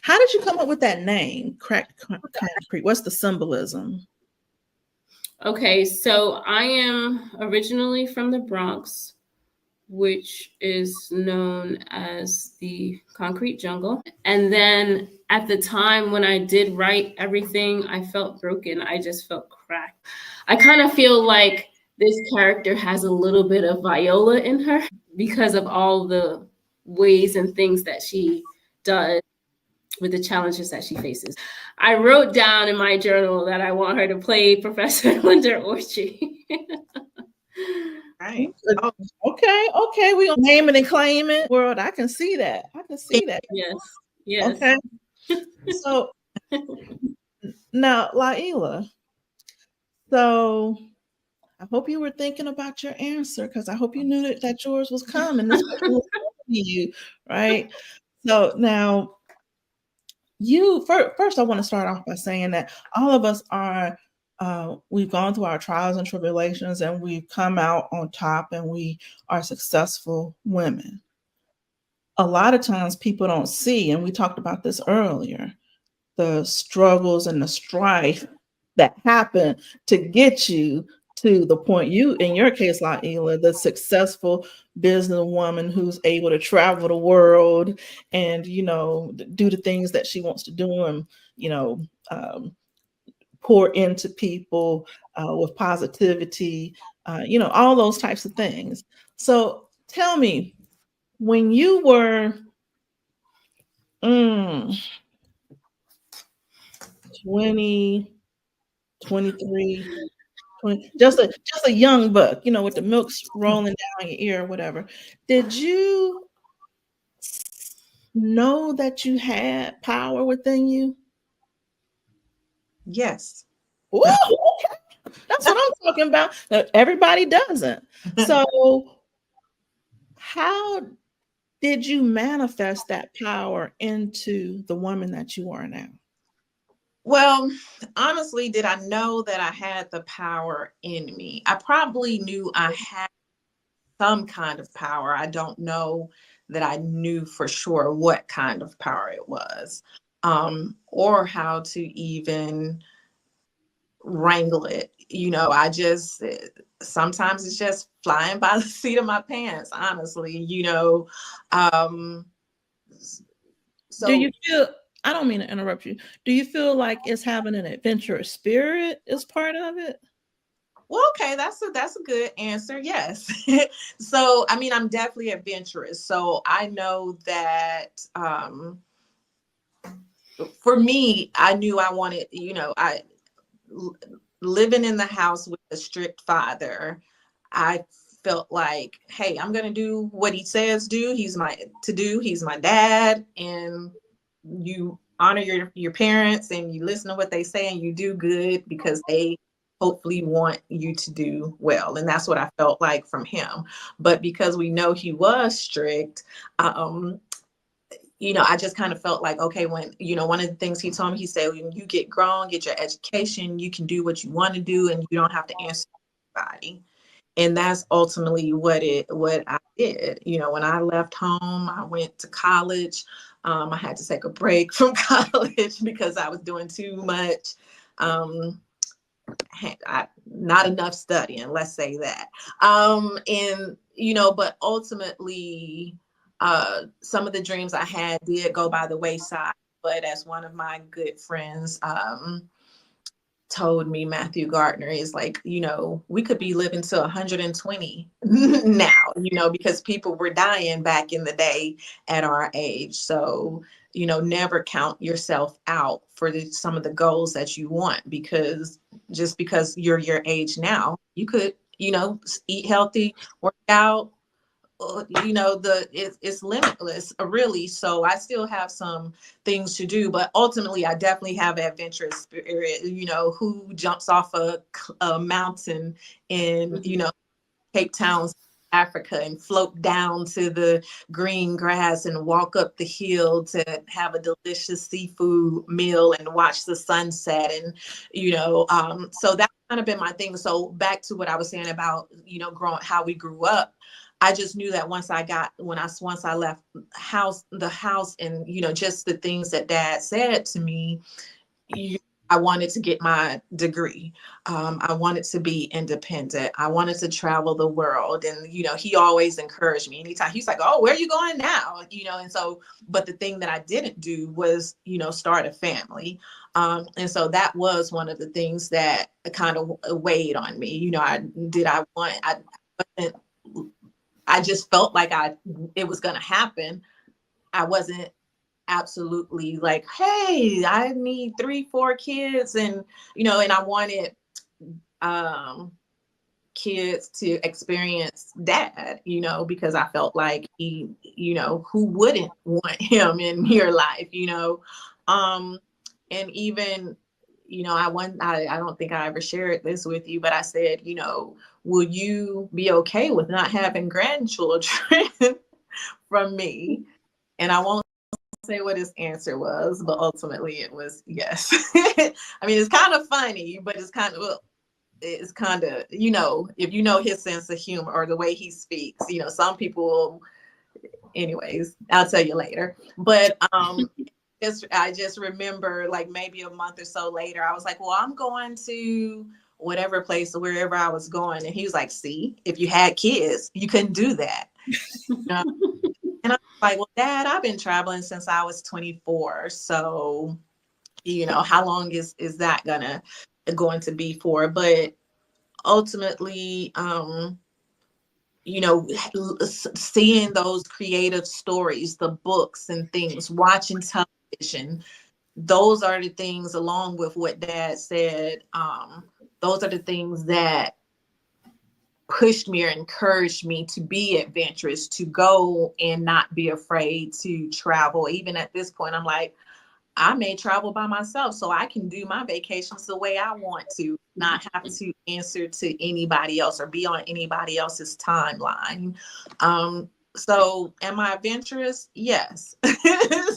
How did you come up with that name, Cracked Concrete? What's the symbolism? Okay, so I am originally from the Bronx, which is known as the concrete jungle. And then at the time when I did write everything, I felt broken. I just felt cracked. I kind of feel like this character has a little bit of Viola in her because of all the ways and things that she does with the challenges that she faces. I wrote down in my journal that I want her to play Professor Linda Orji. Right. Okay. We gonna name it and claim it. World, I can see that. Yes. Okay. So now, Laheelah. So I hope you were thinking about your answer, because I hope you knew that yours was coming. This was coming to you, right? So now, first, I want to start off by saying that all of us are, we've gone through our trials and tribulations, and we've come out on top, and we are successful women. A lot of times people don't see, and we talked about this earlier, the struggles and the strife that happen to get you to the point, you, in your case, Laheelah, the successful businesswoman who's able to travel the world and, do the things that she wants to do, and, pour into people with positivity, all those types of things. So tell me, when you were 20, 23, 20, just a young buck, with the milk's rolling down your ear or whatever, did you know that you had power within you? Yes. Ooh, okay. That's what I'm talking about. Everybody doesn't. So how did you manifest that power into the woman that you are now? Well, honestly, did I know that I had the power in me? I probably knew I had some kind of power. I don't know that I knew for sure what kind of power it was, or how to even wrangle it. I just sometimes it's just flying by the seat of my pants, honestly. Um, Do you so feel, I don't mean to interrupt you. Do you feel like it's having an adventurous spirit is part of it? well, okay, that's a good answer. Yes. So, I mean, I'm definitely adventurous. So I know that for me, I knew I wanted, living in the house with a strict father, I felt like, hey, I'm gonna do what he says do. He's my dad, and you honor your parents and you listen to what they say and you do good because they hopefully want you to do well. And that's what I felt like from him. But because we know he was strict, I just kind of felt like, okay, when, one of the things he told me, he said, when you get grown, get your education, you can do what you want to do and you don't have to answer anybody. And that's ultimately what I did. When I left home, I went to college. I had to take a break from college because I was doing too much. Not enough studying, let's say that. But ultimately, some of the dreams I had did go by the wayside. But as one of my good friends told me, Matthew Gardner, is like, we could be living to 120 now, because people were dying back in the day at our age. So, never count yourself out for some of the goals that you want, because just because you're your age now, you could, eat healthy, work out, it's limitless, really. So I still have some things to do, but ultimately I definitely have adventurous spirit. Who jumps off a mountain in Cape Town, Africa, and float down to the green grass and walk up the hill to have a delicious seafood meal and watch the sunset. And so that's kind of been my thing. So back to what I was saying about growing, how we grew up, I just knew that once I left the house and just the things that Dad said to me, I wanted to get my degree. I wanted to be independent. I wanted to travel the world. And, he always encouraged me anytime. He's like, oh, where are you going now? And so, but the thing that I didn't do was, start a family. And so that was one of the things that kind of weighed on me. I just felt like it was going to happen. I wasn't absolutely like, hey, I need 3-4 kids. And, and I wanted kids to experience Dad, because I felt like he, who wouldn't want him in your life, and even, I don't think I ever shared this with you, but I said, will you be okay with not having grandchildren from me? And I won't say what his answer was, but ultimately it was yes. I mean, it's kind of funny, but it's kind of, if you know his sense of humor or the way he speaks, some people, anyways, I'll tell you later. But I just remember, like, maybe a month or so later, I was like, well, I'm going to whatever place or wherever I was going. And he was like, see, if you had kids, you couldn't do that. And I was like, well, Dad, I've been traveling since I was 24. So, how long is that going to be for? But ultimately, seeing those creative stories, the books and things, watching television, those are the things, along with what Dad said, those are the things that pushed me or encouraged me to be adventurous, to go and not be afraid to travel. Even at this point, I'm like, I may travel by myself so I can do my vacations the way I want to, not have to answer to anybody else or be on anybody else's timeline. So am I adventurous? Yes.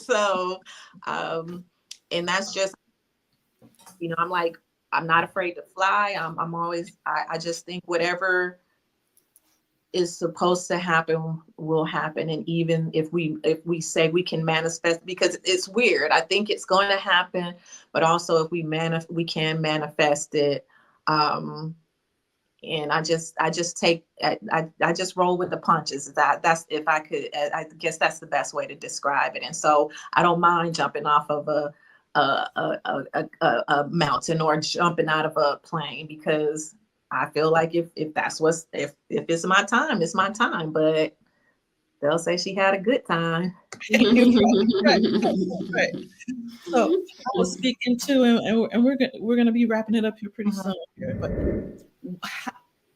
So, and that's just, I'm like, I'm not afraid to fly. I'm always, I just think whatever is supposed to happen will happen. And even if we say we can manifest, because it's weird, I think it's going to happen, but also if we can manifest it. And I just roll with the punches. That's, if I could, I guess that's the best way to describe it. And so I don't mind jumping off of a mountain or jumping out of a plane, because I feel like if it's my time, it's my time. But they'll say she had a good time. Right. So I was speaking to, and we're gonna be wrapping it up here pretty soon. Here, but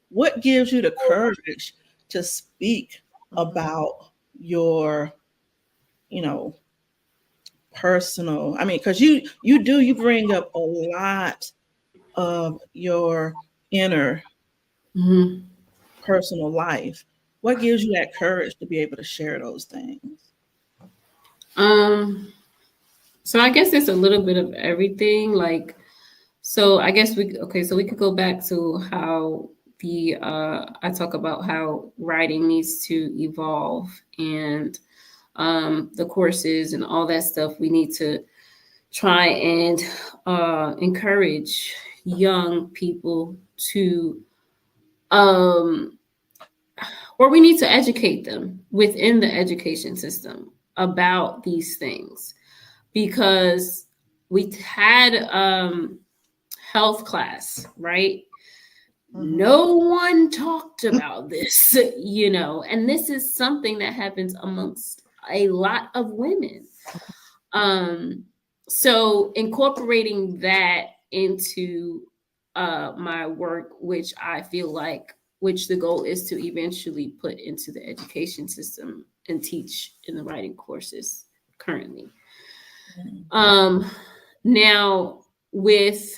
what gives you the courage to speak about your, personal? I mean, because you bring up a lot of your inner personal life. What gives you that courage to be able to share those things? So I guess it's a little bit of everything. Like, so I guess we could go back to how I talk about how writing needs to evolve, and the courses and all that stuff. We need to try and encourage young people to, or we need to educate them within the education system about these things, because we had health class, right? No one talked about this, and this is something that happens amongst a lot of women. So incorporating that into my work, which I feel like, which the goal is to eventually put into the education system and teach in the writing courses currently. Now, with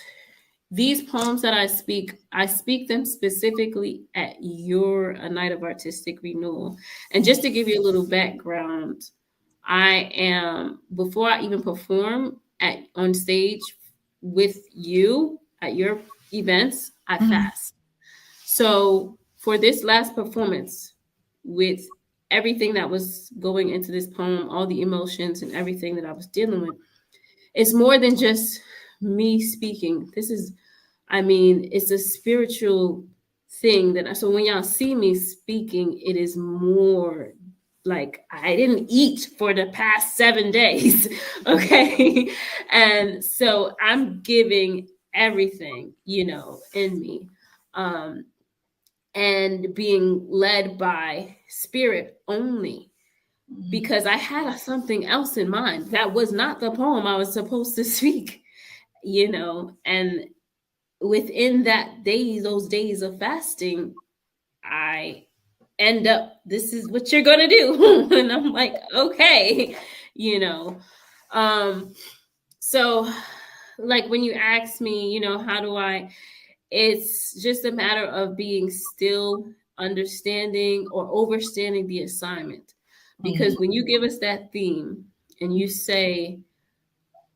these poems that I speak them specifically at your Night of Artistic Renewal. And just to give you a little background, before I even perform on stage with you at your events, I fast. So for this last performance, with everything that was going into this poem, all the emotions and everything that I was dealing with, it's more than just me speaking. It's a spiritual thing so when y'all see me speaking, it is more like I didn't eat for the past 7 days. Okay. And so I'm giving everything, in me, and being led by spirit only, because I had something else in mind that was not the poem I was supposed to speak, and within those days of fasting, I end up, this is what you're going to do. And I'm like, okay, so like when you ask me, how do it's just a matter of being still, understanding or overstanding the assignment. Because when you give us that theme and you say,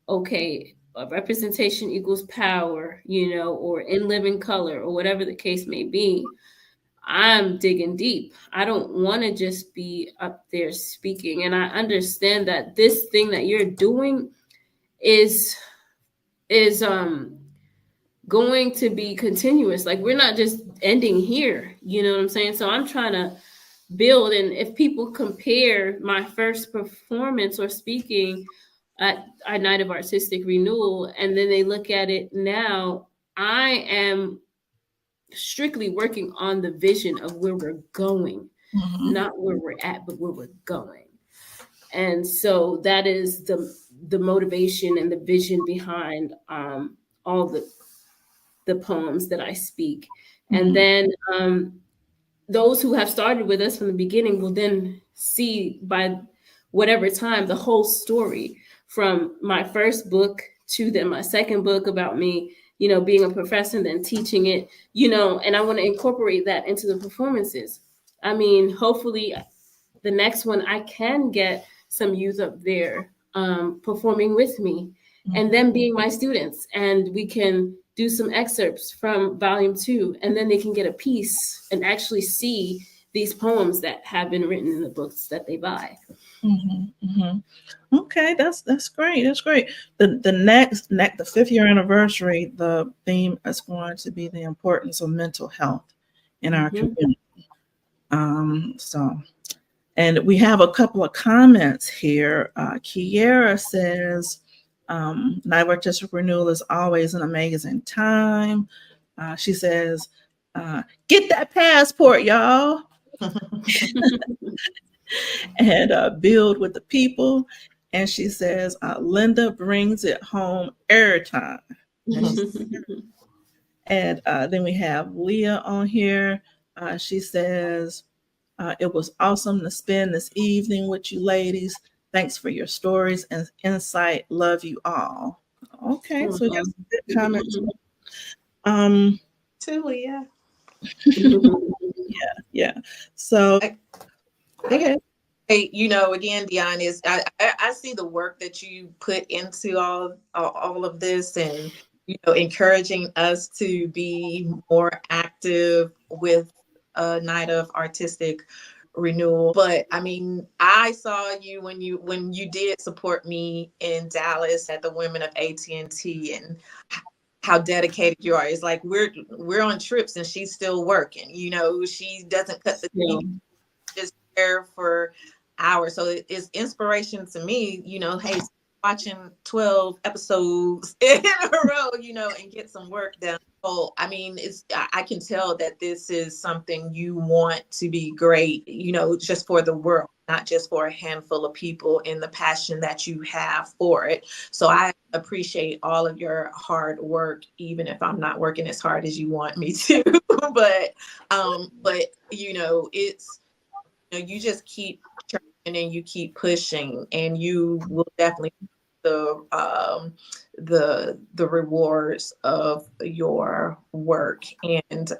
okay, representation equals power, or in living color, or whatever the case may be, I'm digging deep. I don't want to just be up there speaking. And I understand that this thing that you're doing is going to be continuous. Like, we're not just ending here. You know what I'm saying? So I'm trying to build. And if people compare my first performance or speaking at Night of Artistic Renewal, and then they look at it now, I am strictly working on the vision of where we're going, not where we're at, but where we're going. And so that is the motivation and the vision behind all the poems that I speak. And then those who have started with us from the beginning will then see by whatever time the whole story. from my first book to then my second book about me, being a professor and then teaching it, and I want to incorporate that into the performances. I mean, hopefully the next one I can get some youth up there performing with me and them being my students, and we can do some excerpts from volume 2, and then they can get a piece and actually see these poems that have been written in the books that they buy. Okay, that's great. That's great. The next the 5th year anniversary, the theme is going to be the importance of mental health in our community. And we have a couple of comments here. Kiera says, Night of Artistic Renewal is always an amazing time. She says, get that passport, y'all. And build with the people. And she says, Linda brings it home every time. And then we have Leah on here. She says, it was awesome to spend this evening with you ladies. Thanks for your stories and insight. Love you all. Okay, so we got some good comments. To Leah. Yeah. So, okay. Hey, again, Dion, is I see the work that you put into all of this, and encouraging us to be more active with Night of Artistic Renewal. But I mean, I saw you when you did support me in Dallas at the Women of AT&T, and how dedicated you are. It's like we're on trips and she's still working. She doesn't cut the TV, just there for hours. So it's inspiration to me. Hey, watching 12 episodes in a row, and get some work done. So, I mean, I can tell that this is something you want to be great, just for the world, not just for a handful of people, in the passion that you have for it. So I appreciate all of your hard work, even if I'm not working as hard as you want me to. but it's, you just keep trying and you keep pushing, and you will definitely the rewards of your work. And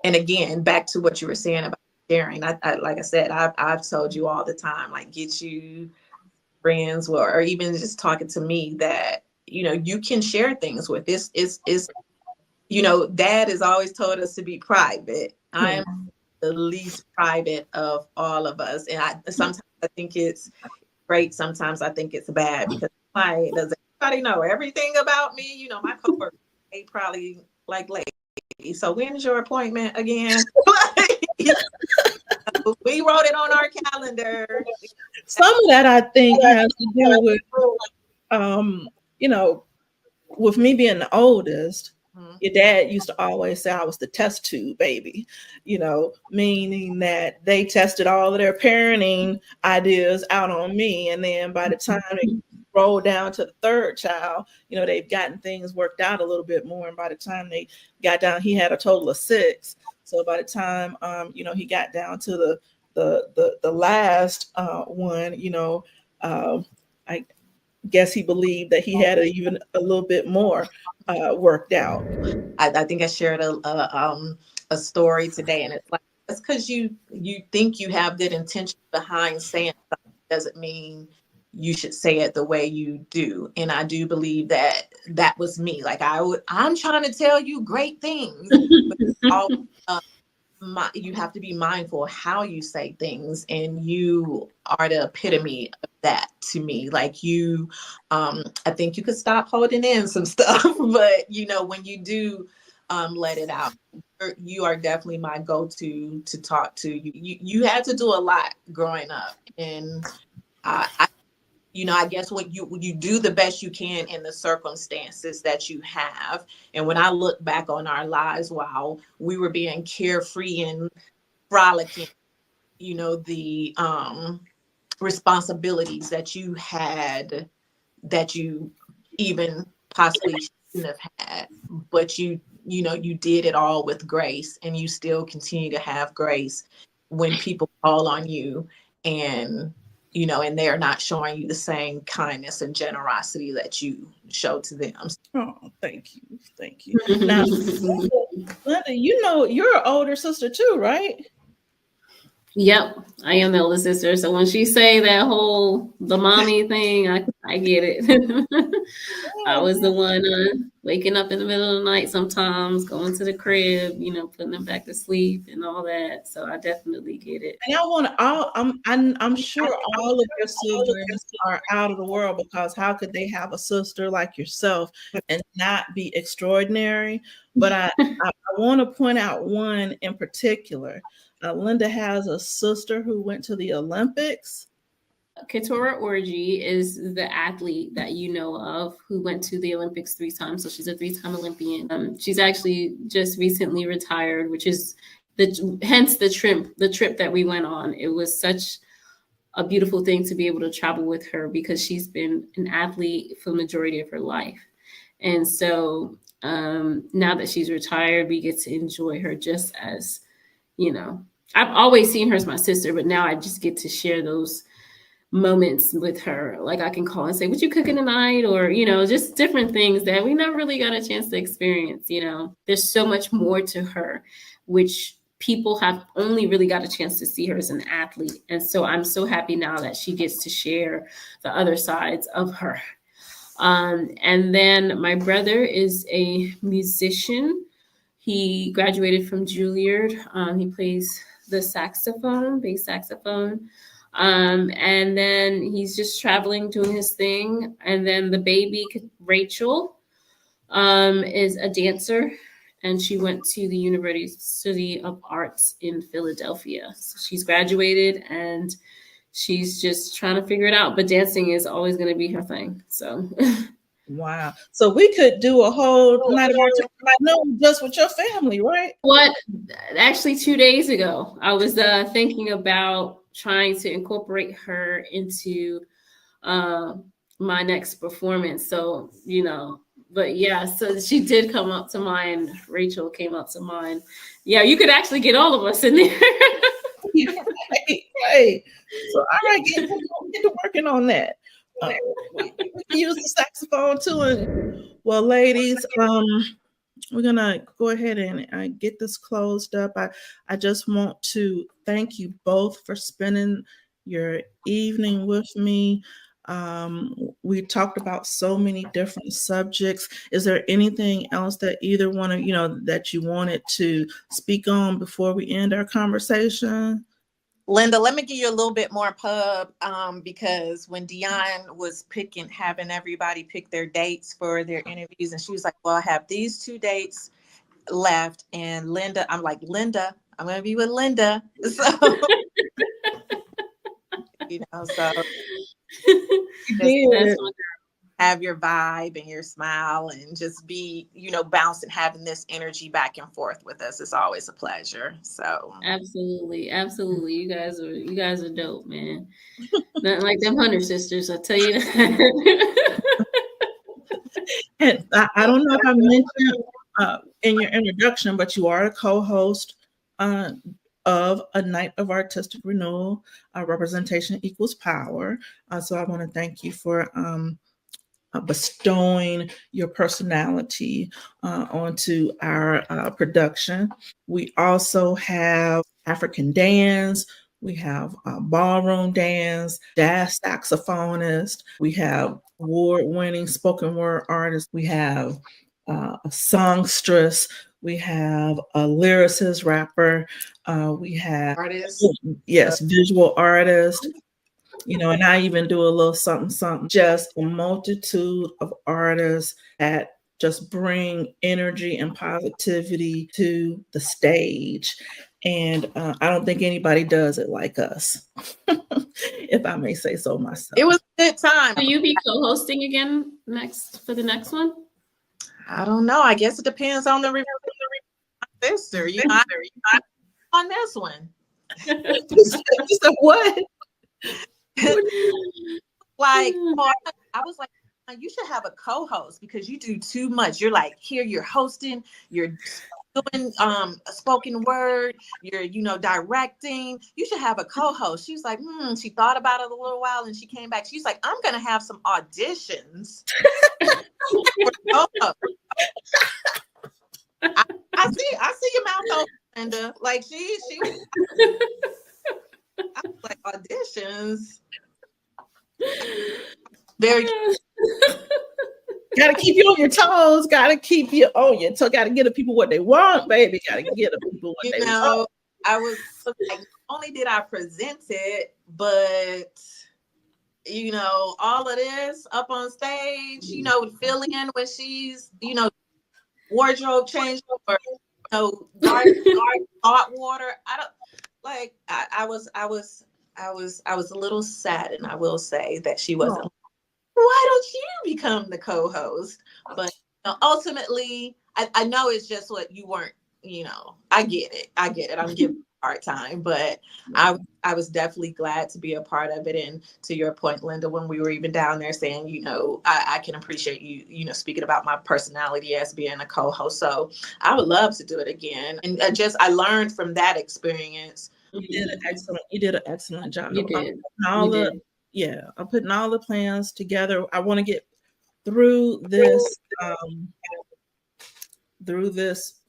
again, back to what you were saying about sharing, I like I said, I've told you all the time, like, get you friends or even just talking to me that you can share things with. This is Dad has always told us to be private. I am the least private of all of us, and sometimes I think it's great, sometimes I think it's bad, because does everybody know everything about me? My coworkers, they probably like, lady, so when's your appointment again? We wrote it on our calendar. Some of that I think has to do with with me being the oldest. Your dad used to always say I was the test tube baby, meaning that they tested all of their parenting ideas out on me. And then by the time they rolled down to the third child, they've gotten things worked out a little bit more. And by the time they got down, he had a total of 6. So by the time, he got down to the last one, I guess he believed that he had even a little bit more worked out. I think I shared a story today, and it's like, it's because you think you have good intention behind saying something doesn't mean you should say it the way you do. And I do believe that was me. Like, I'm trying to tell you great things, but you have to be mindful how you say things, and you are the epitome of that to me. Like, I think you could stop holding in some stuff, but when you do let it out, you are definitely my go-to to talk to. You had to do a lot growing up, and I guess what you do the best you can in the circumstances that you have. And when I look back on our lives while we were being carefree and frolicking, the responsibilities that you had that you even possibly shouldn't have had, but you did it all with grace, and you still continue to have grace when people call on you and and they're not showing you the same kindness and generosity that you show to them. Oh, thank you. Thank you. Now, Linda, you're an older sister too, right? Yep, I am the older sister. So when she say the mommy thing, I get it. I was the one waking up in the middle of the night sometimes, going to the crib, putting them back to sleep and all that. So I definitely get it. And I'm sure all of your siblings are out of the world, because how could they have a sister like yourself and not be extraordinary? But I want to point out one in particular. Linda has a sister who went to the Olympics. Katora Orji is the athlete that you know of who went to the Olympics 3 times. So she's a 3-time Olympian. She's actually just recently retired, which is hence the trip that we went on. It was such a beautiful thing to be able to travel with her, because she's been an athlete for the majority of her life. And so now that she's retired, we get to enjoy her just as, I've always seen her as my sister, but now I just get to share those moments with her. Like I can call and say, what you cooking tonight? Or, just different things that we never really got a chance to experience. There's so much more to her, which people have only really got a chance to see her as an athlete. And so I'm so happy now that she gets to share the other sides of her. And then my brother is a musician. He graduated from Juilliard. He plays the saxophone, bass saxophone. And then he's just traveling, doing his thing. And then the baby, Rachel, is a dancer, and she went to the University of Arts in Philadelphia. So she's graduated, and she's just trying to figure it out. But dancing is always going to be her thing. So. Wow. So we could do a whole night of artistic renewal just with your family, right? What? Actually, 2 days ago, I was thinking about trying to incorporate her into my next performance. So, but yeah, so she did come up to mind. Rachel came up to mind. Yeah, you could actually get all of us in there. Right. So, all right, get to working on that. We can use the saxophone too. And well, ladies, we're gonna go ahead and get this closed up. I just want to thank you both for spending your evening with me. We talked about so many different subjects. Is there anything else that either one of that you wanted to speak on before we end our conversation? Linda, let me give you a little bit more pub, because when Dion was having everybody pick their dates for their interviews, and she was like, well, I have these 2 dates left. And Linda, I'm like, Linda, I'm going to be with Linda. So, so just have your vibe and your smile and just be, bouncing, having this energy back and forth with us. It's always a pleasure. So absolutely. You guys are dope, man. Nothing like them Hunter sisters, I'll tell you that. And I don't know if I mentioned in your introduction, but you are a co-host of A Night of Artistic Renewal. Representation equals power. So I want to thank you for bestowing your personality onto our production. We also have African dance. We have ballroom dance, jazz saxophonist. We have award-winning spoken word artist. We have a songstress. We have a lyricist, rapper. We have artists. Yes, visual artist. And I even do a little something, just a multitude of artists that just bring energy and positivity to the stage. And I don't think anybody does it like us, if I may say so myself. It was a good time. Will you be co-hosting again for the next one? I don't know. I guess it depends on the sister. You not on this one. What? Like, I was like, you should have a co-host because you do too much. You're like, here, you're hosting, you're doing spoken word, you're, directing. You should have a co-host. She was like, she thought about it a little while and she came back. She's like, I'm gonna have some auditions. I see your mouth open, Linda. Like she I was like, auditions. Very Gotta keep you on your toes. Gotta keep you on your toes. Gotta get the people what they want, baby. Gotta get the people what they want. I was like, not only did I present it, but all of this up on stage, fill in when she's, wardrobe change or guard hot water. I don't like. I was a little saddened. I will say that she wasn't. Why don't you become the co-host? But ultimately, I know it's just what you weren't. I get it. I'm giving you a hard time, but I was definitely glad to be a part of it. And to your point, Linda, when we were even down there saying, I can appreciate you, speaking about my personality as being a co-host. So I would love to do it again. And I learned from that experience. You did an excellent job. You did. I'm putting all the plans together. I want to get through this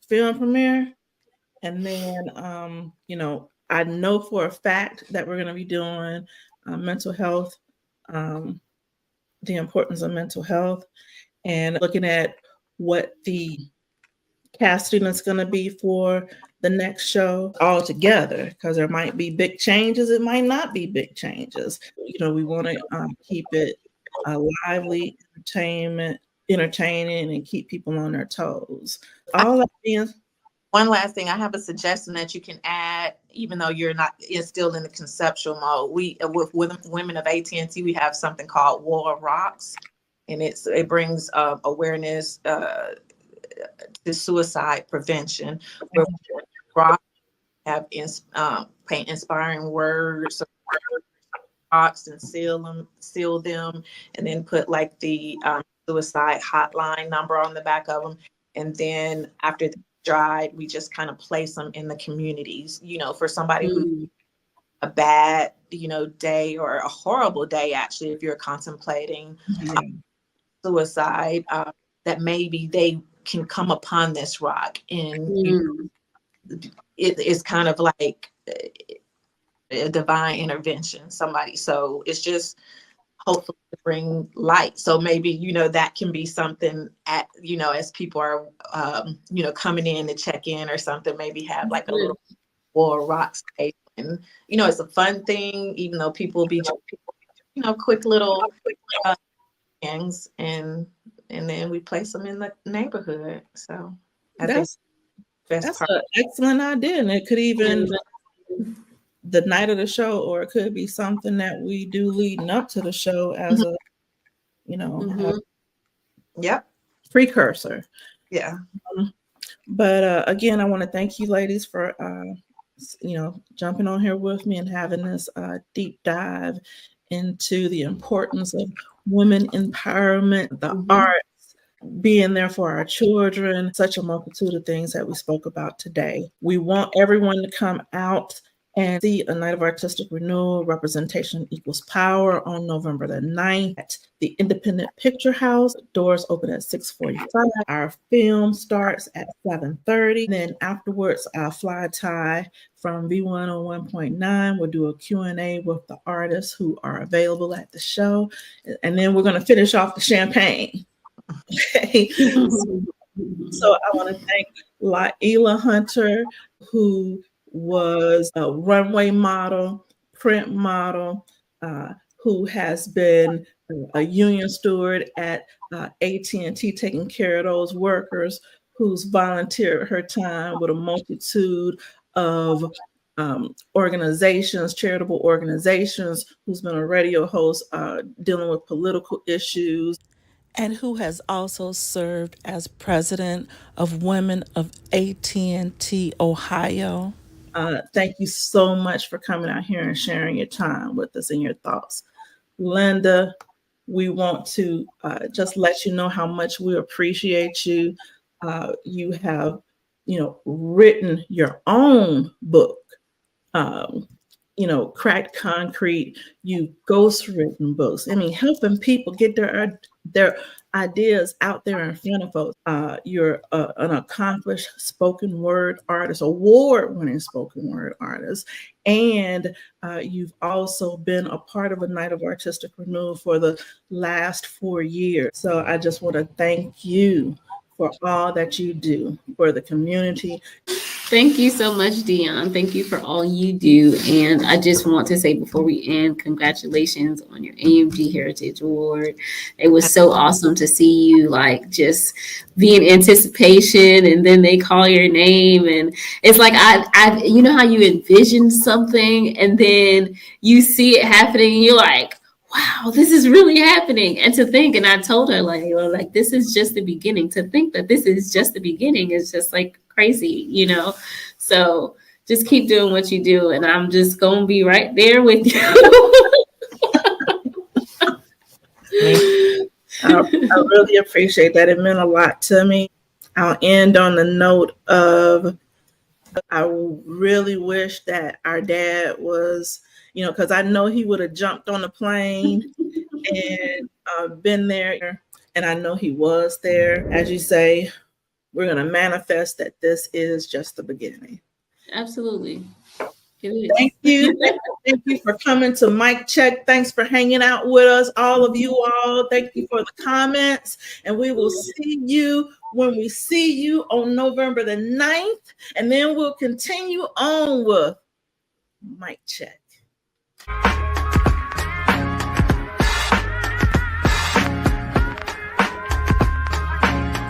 film premiere, and then I know for a fact that we're going to be doing mental health, the importance of mental health, and looking at what the casting is going to be for the next show all together, because there might be big changes, it might not be big changes. We want to keep it lively, entertaining, and keep people on their toes. All that being. One last thing, I have a suggestion that you can add, even though you're still in the conceptual mode. We with women of AT&T, we have something called War Rocks, and it brings awareness to suicide prevention. Where rocks have paint inspiring words, rocks, and seal them, and then put like the suicide hotline number on the back of them, and then after dried, we just kind of place them in the communities, for somebody who a bad, day or a horrible day, actually, if you're contemplating suicide, that maybe they can come upon this rock, and it is kind of like a divine intervention, so it's just hopefully to bring light. So maybe, that can be something as people are, coming in to check in or something, maybe have like a little War Rock space. And, it's a fun thing, even though people will be, quick little things, and then we place them in the neighborhood. So That's an excellent idea. And it could even the night of the show, or it could be something that we do leading up to the show as a precursor. Yeah. But again, I want to thank you ladies for jumping on here with me and having this deep dive into the importance of women empowerment, the arts, being there for our children, such a multitude of things that we spoke about today. We want everyone to come out and see A Night of Artistic Renewal, Representation Equals Power, on November the 9th at the Independent Picture House. Doors open at 6:45. Our film starts at 7:30. Then afterwards, our fly tie from V101.9 will do a Q&A with the artists who are available at the show. And then we're going to finish off the champagne. Okay. So I want to thank Laheelah Hunter, who was a runway model, print model, who has been a union steward at AT&T, taking care of those workers, who's volunteered her time with a multitude of organizations, charitable organizations, who's been a radio host dealing with political issues, and who has also served as president of Women of AT&T Ohio. Thank you so much for coming out here and sharing your time with us and your thoughts. Linda, we want to just let you know how much we appreciate you. You have written your own book, Cracked Concrete, you ghostwritten books. I mean, helping people get their ideas out there in front of folks. You're an accomplished spoken word artist, award-winning spoken word artist, and you've also been a part of a Night of Artistic Renewal for the last 4 years. So I just want to thank you for all that you do for the community. Thank you so much, Dion. Thank you for all you do. And I just want to say before we end, congratulations on your AMG Heritage Award. It was so awesome to see you like just be in anticipation, and then they call your name, and it's like I you know how you envision something and then you see it happening and you're like, wow, this is really happening. And to think, and I told her like this is just the beginning. To think that this is just the beginning is just like crazy, So just keep doing what you do, and I'm just gonna be right there with you. I really appreciate that. It meant a lot to me. I'll end on the note of I really wish that our dad was, because I know he would have jumped on the plane and been there. And I know he was there. As you say, we're going to manifest that this is just the beginning. Absolutely. Thank you. Thank you for coming to Mic Check. Thanks for hanging out with us, all of you all. Thank you for the comments. And we will see you when we see you on November the 9th. And then we'll continue on with Mic Check.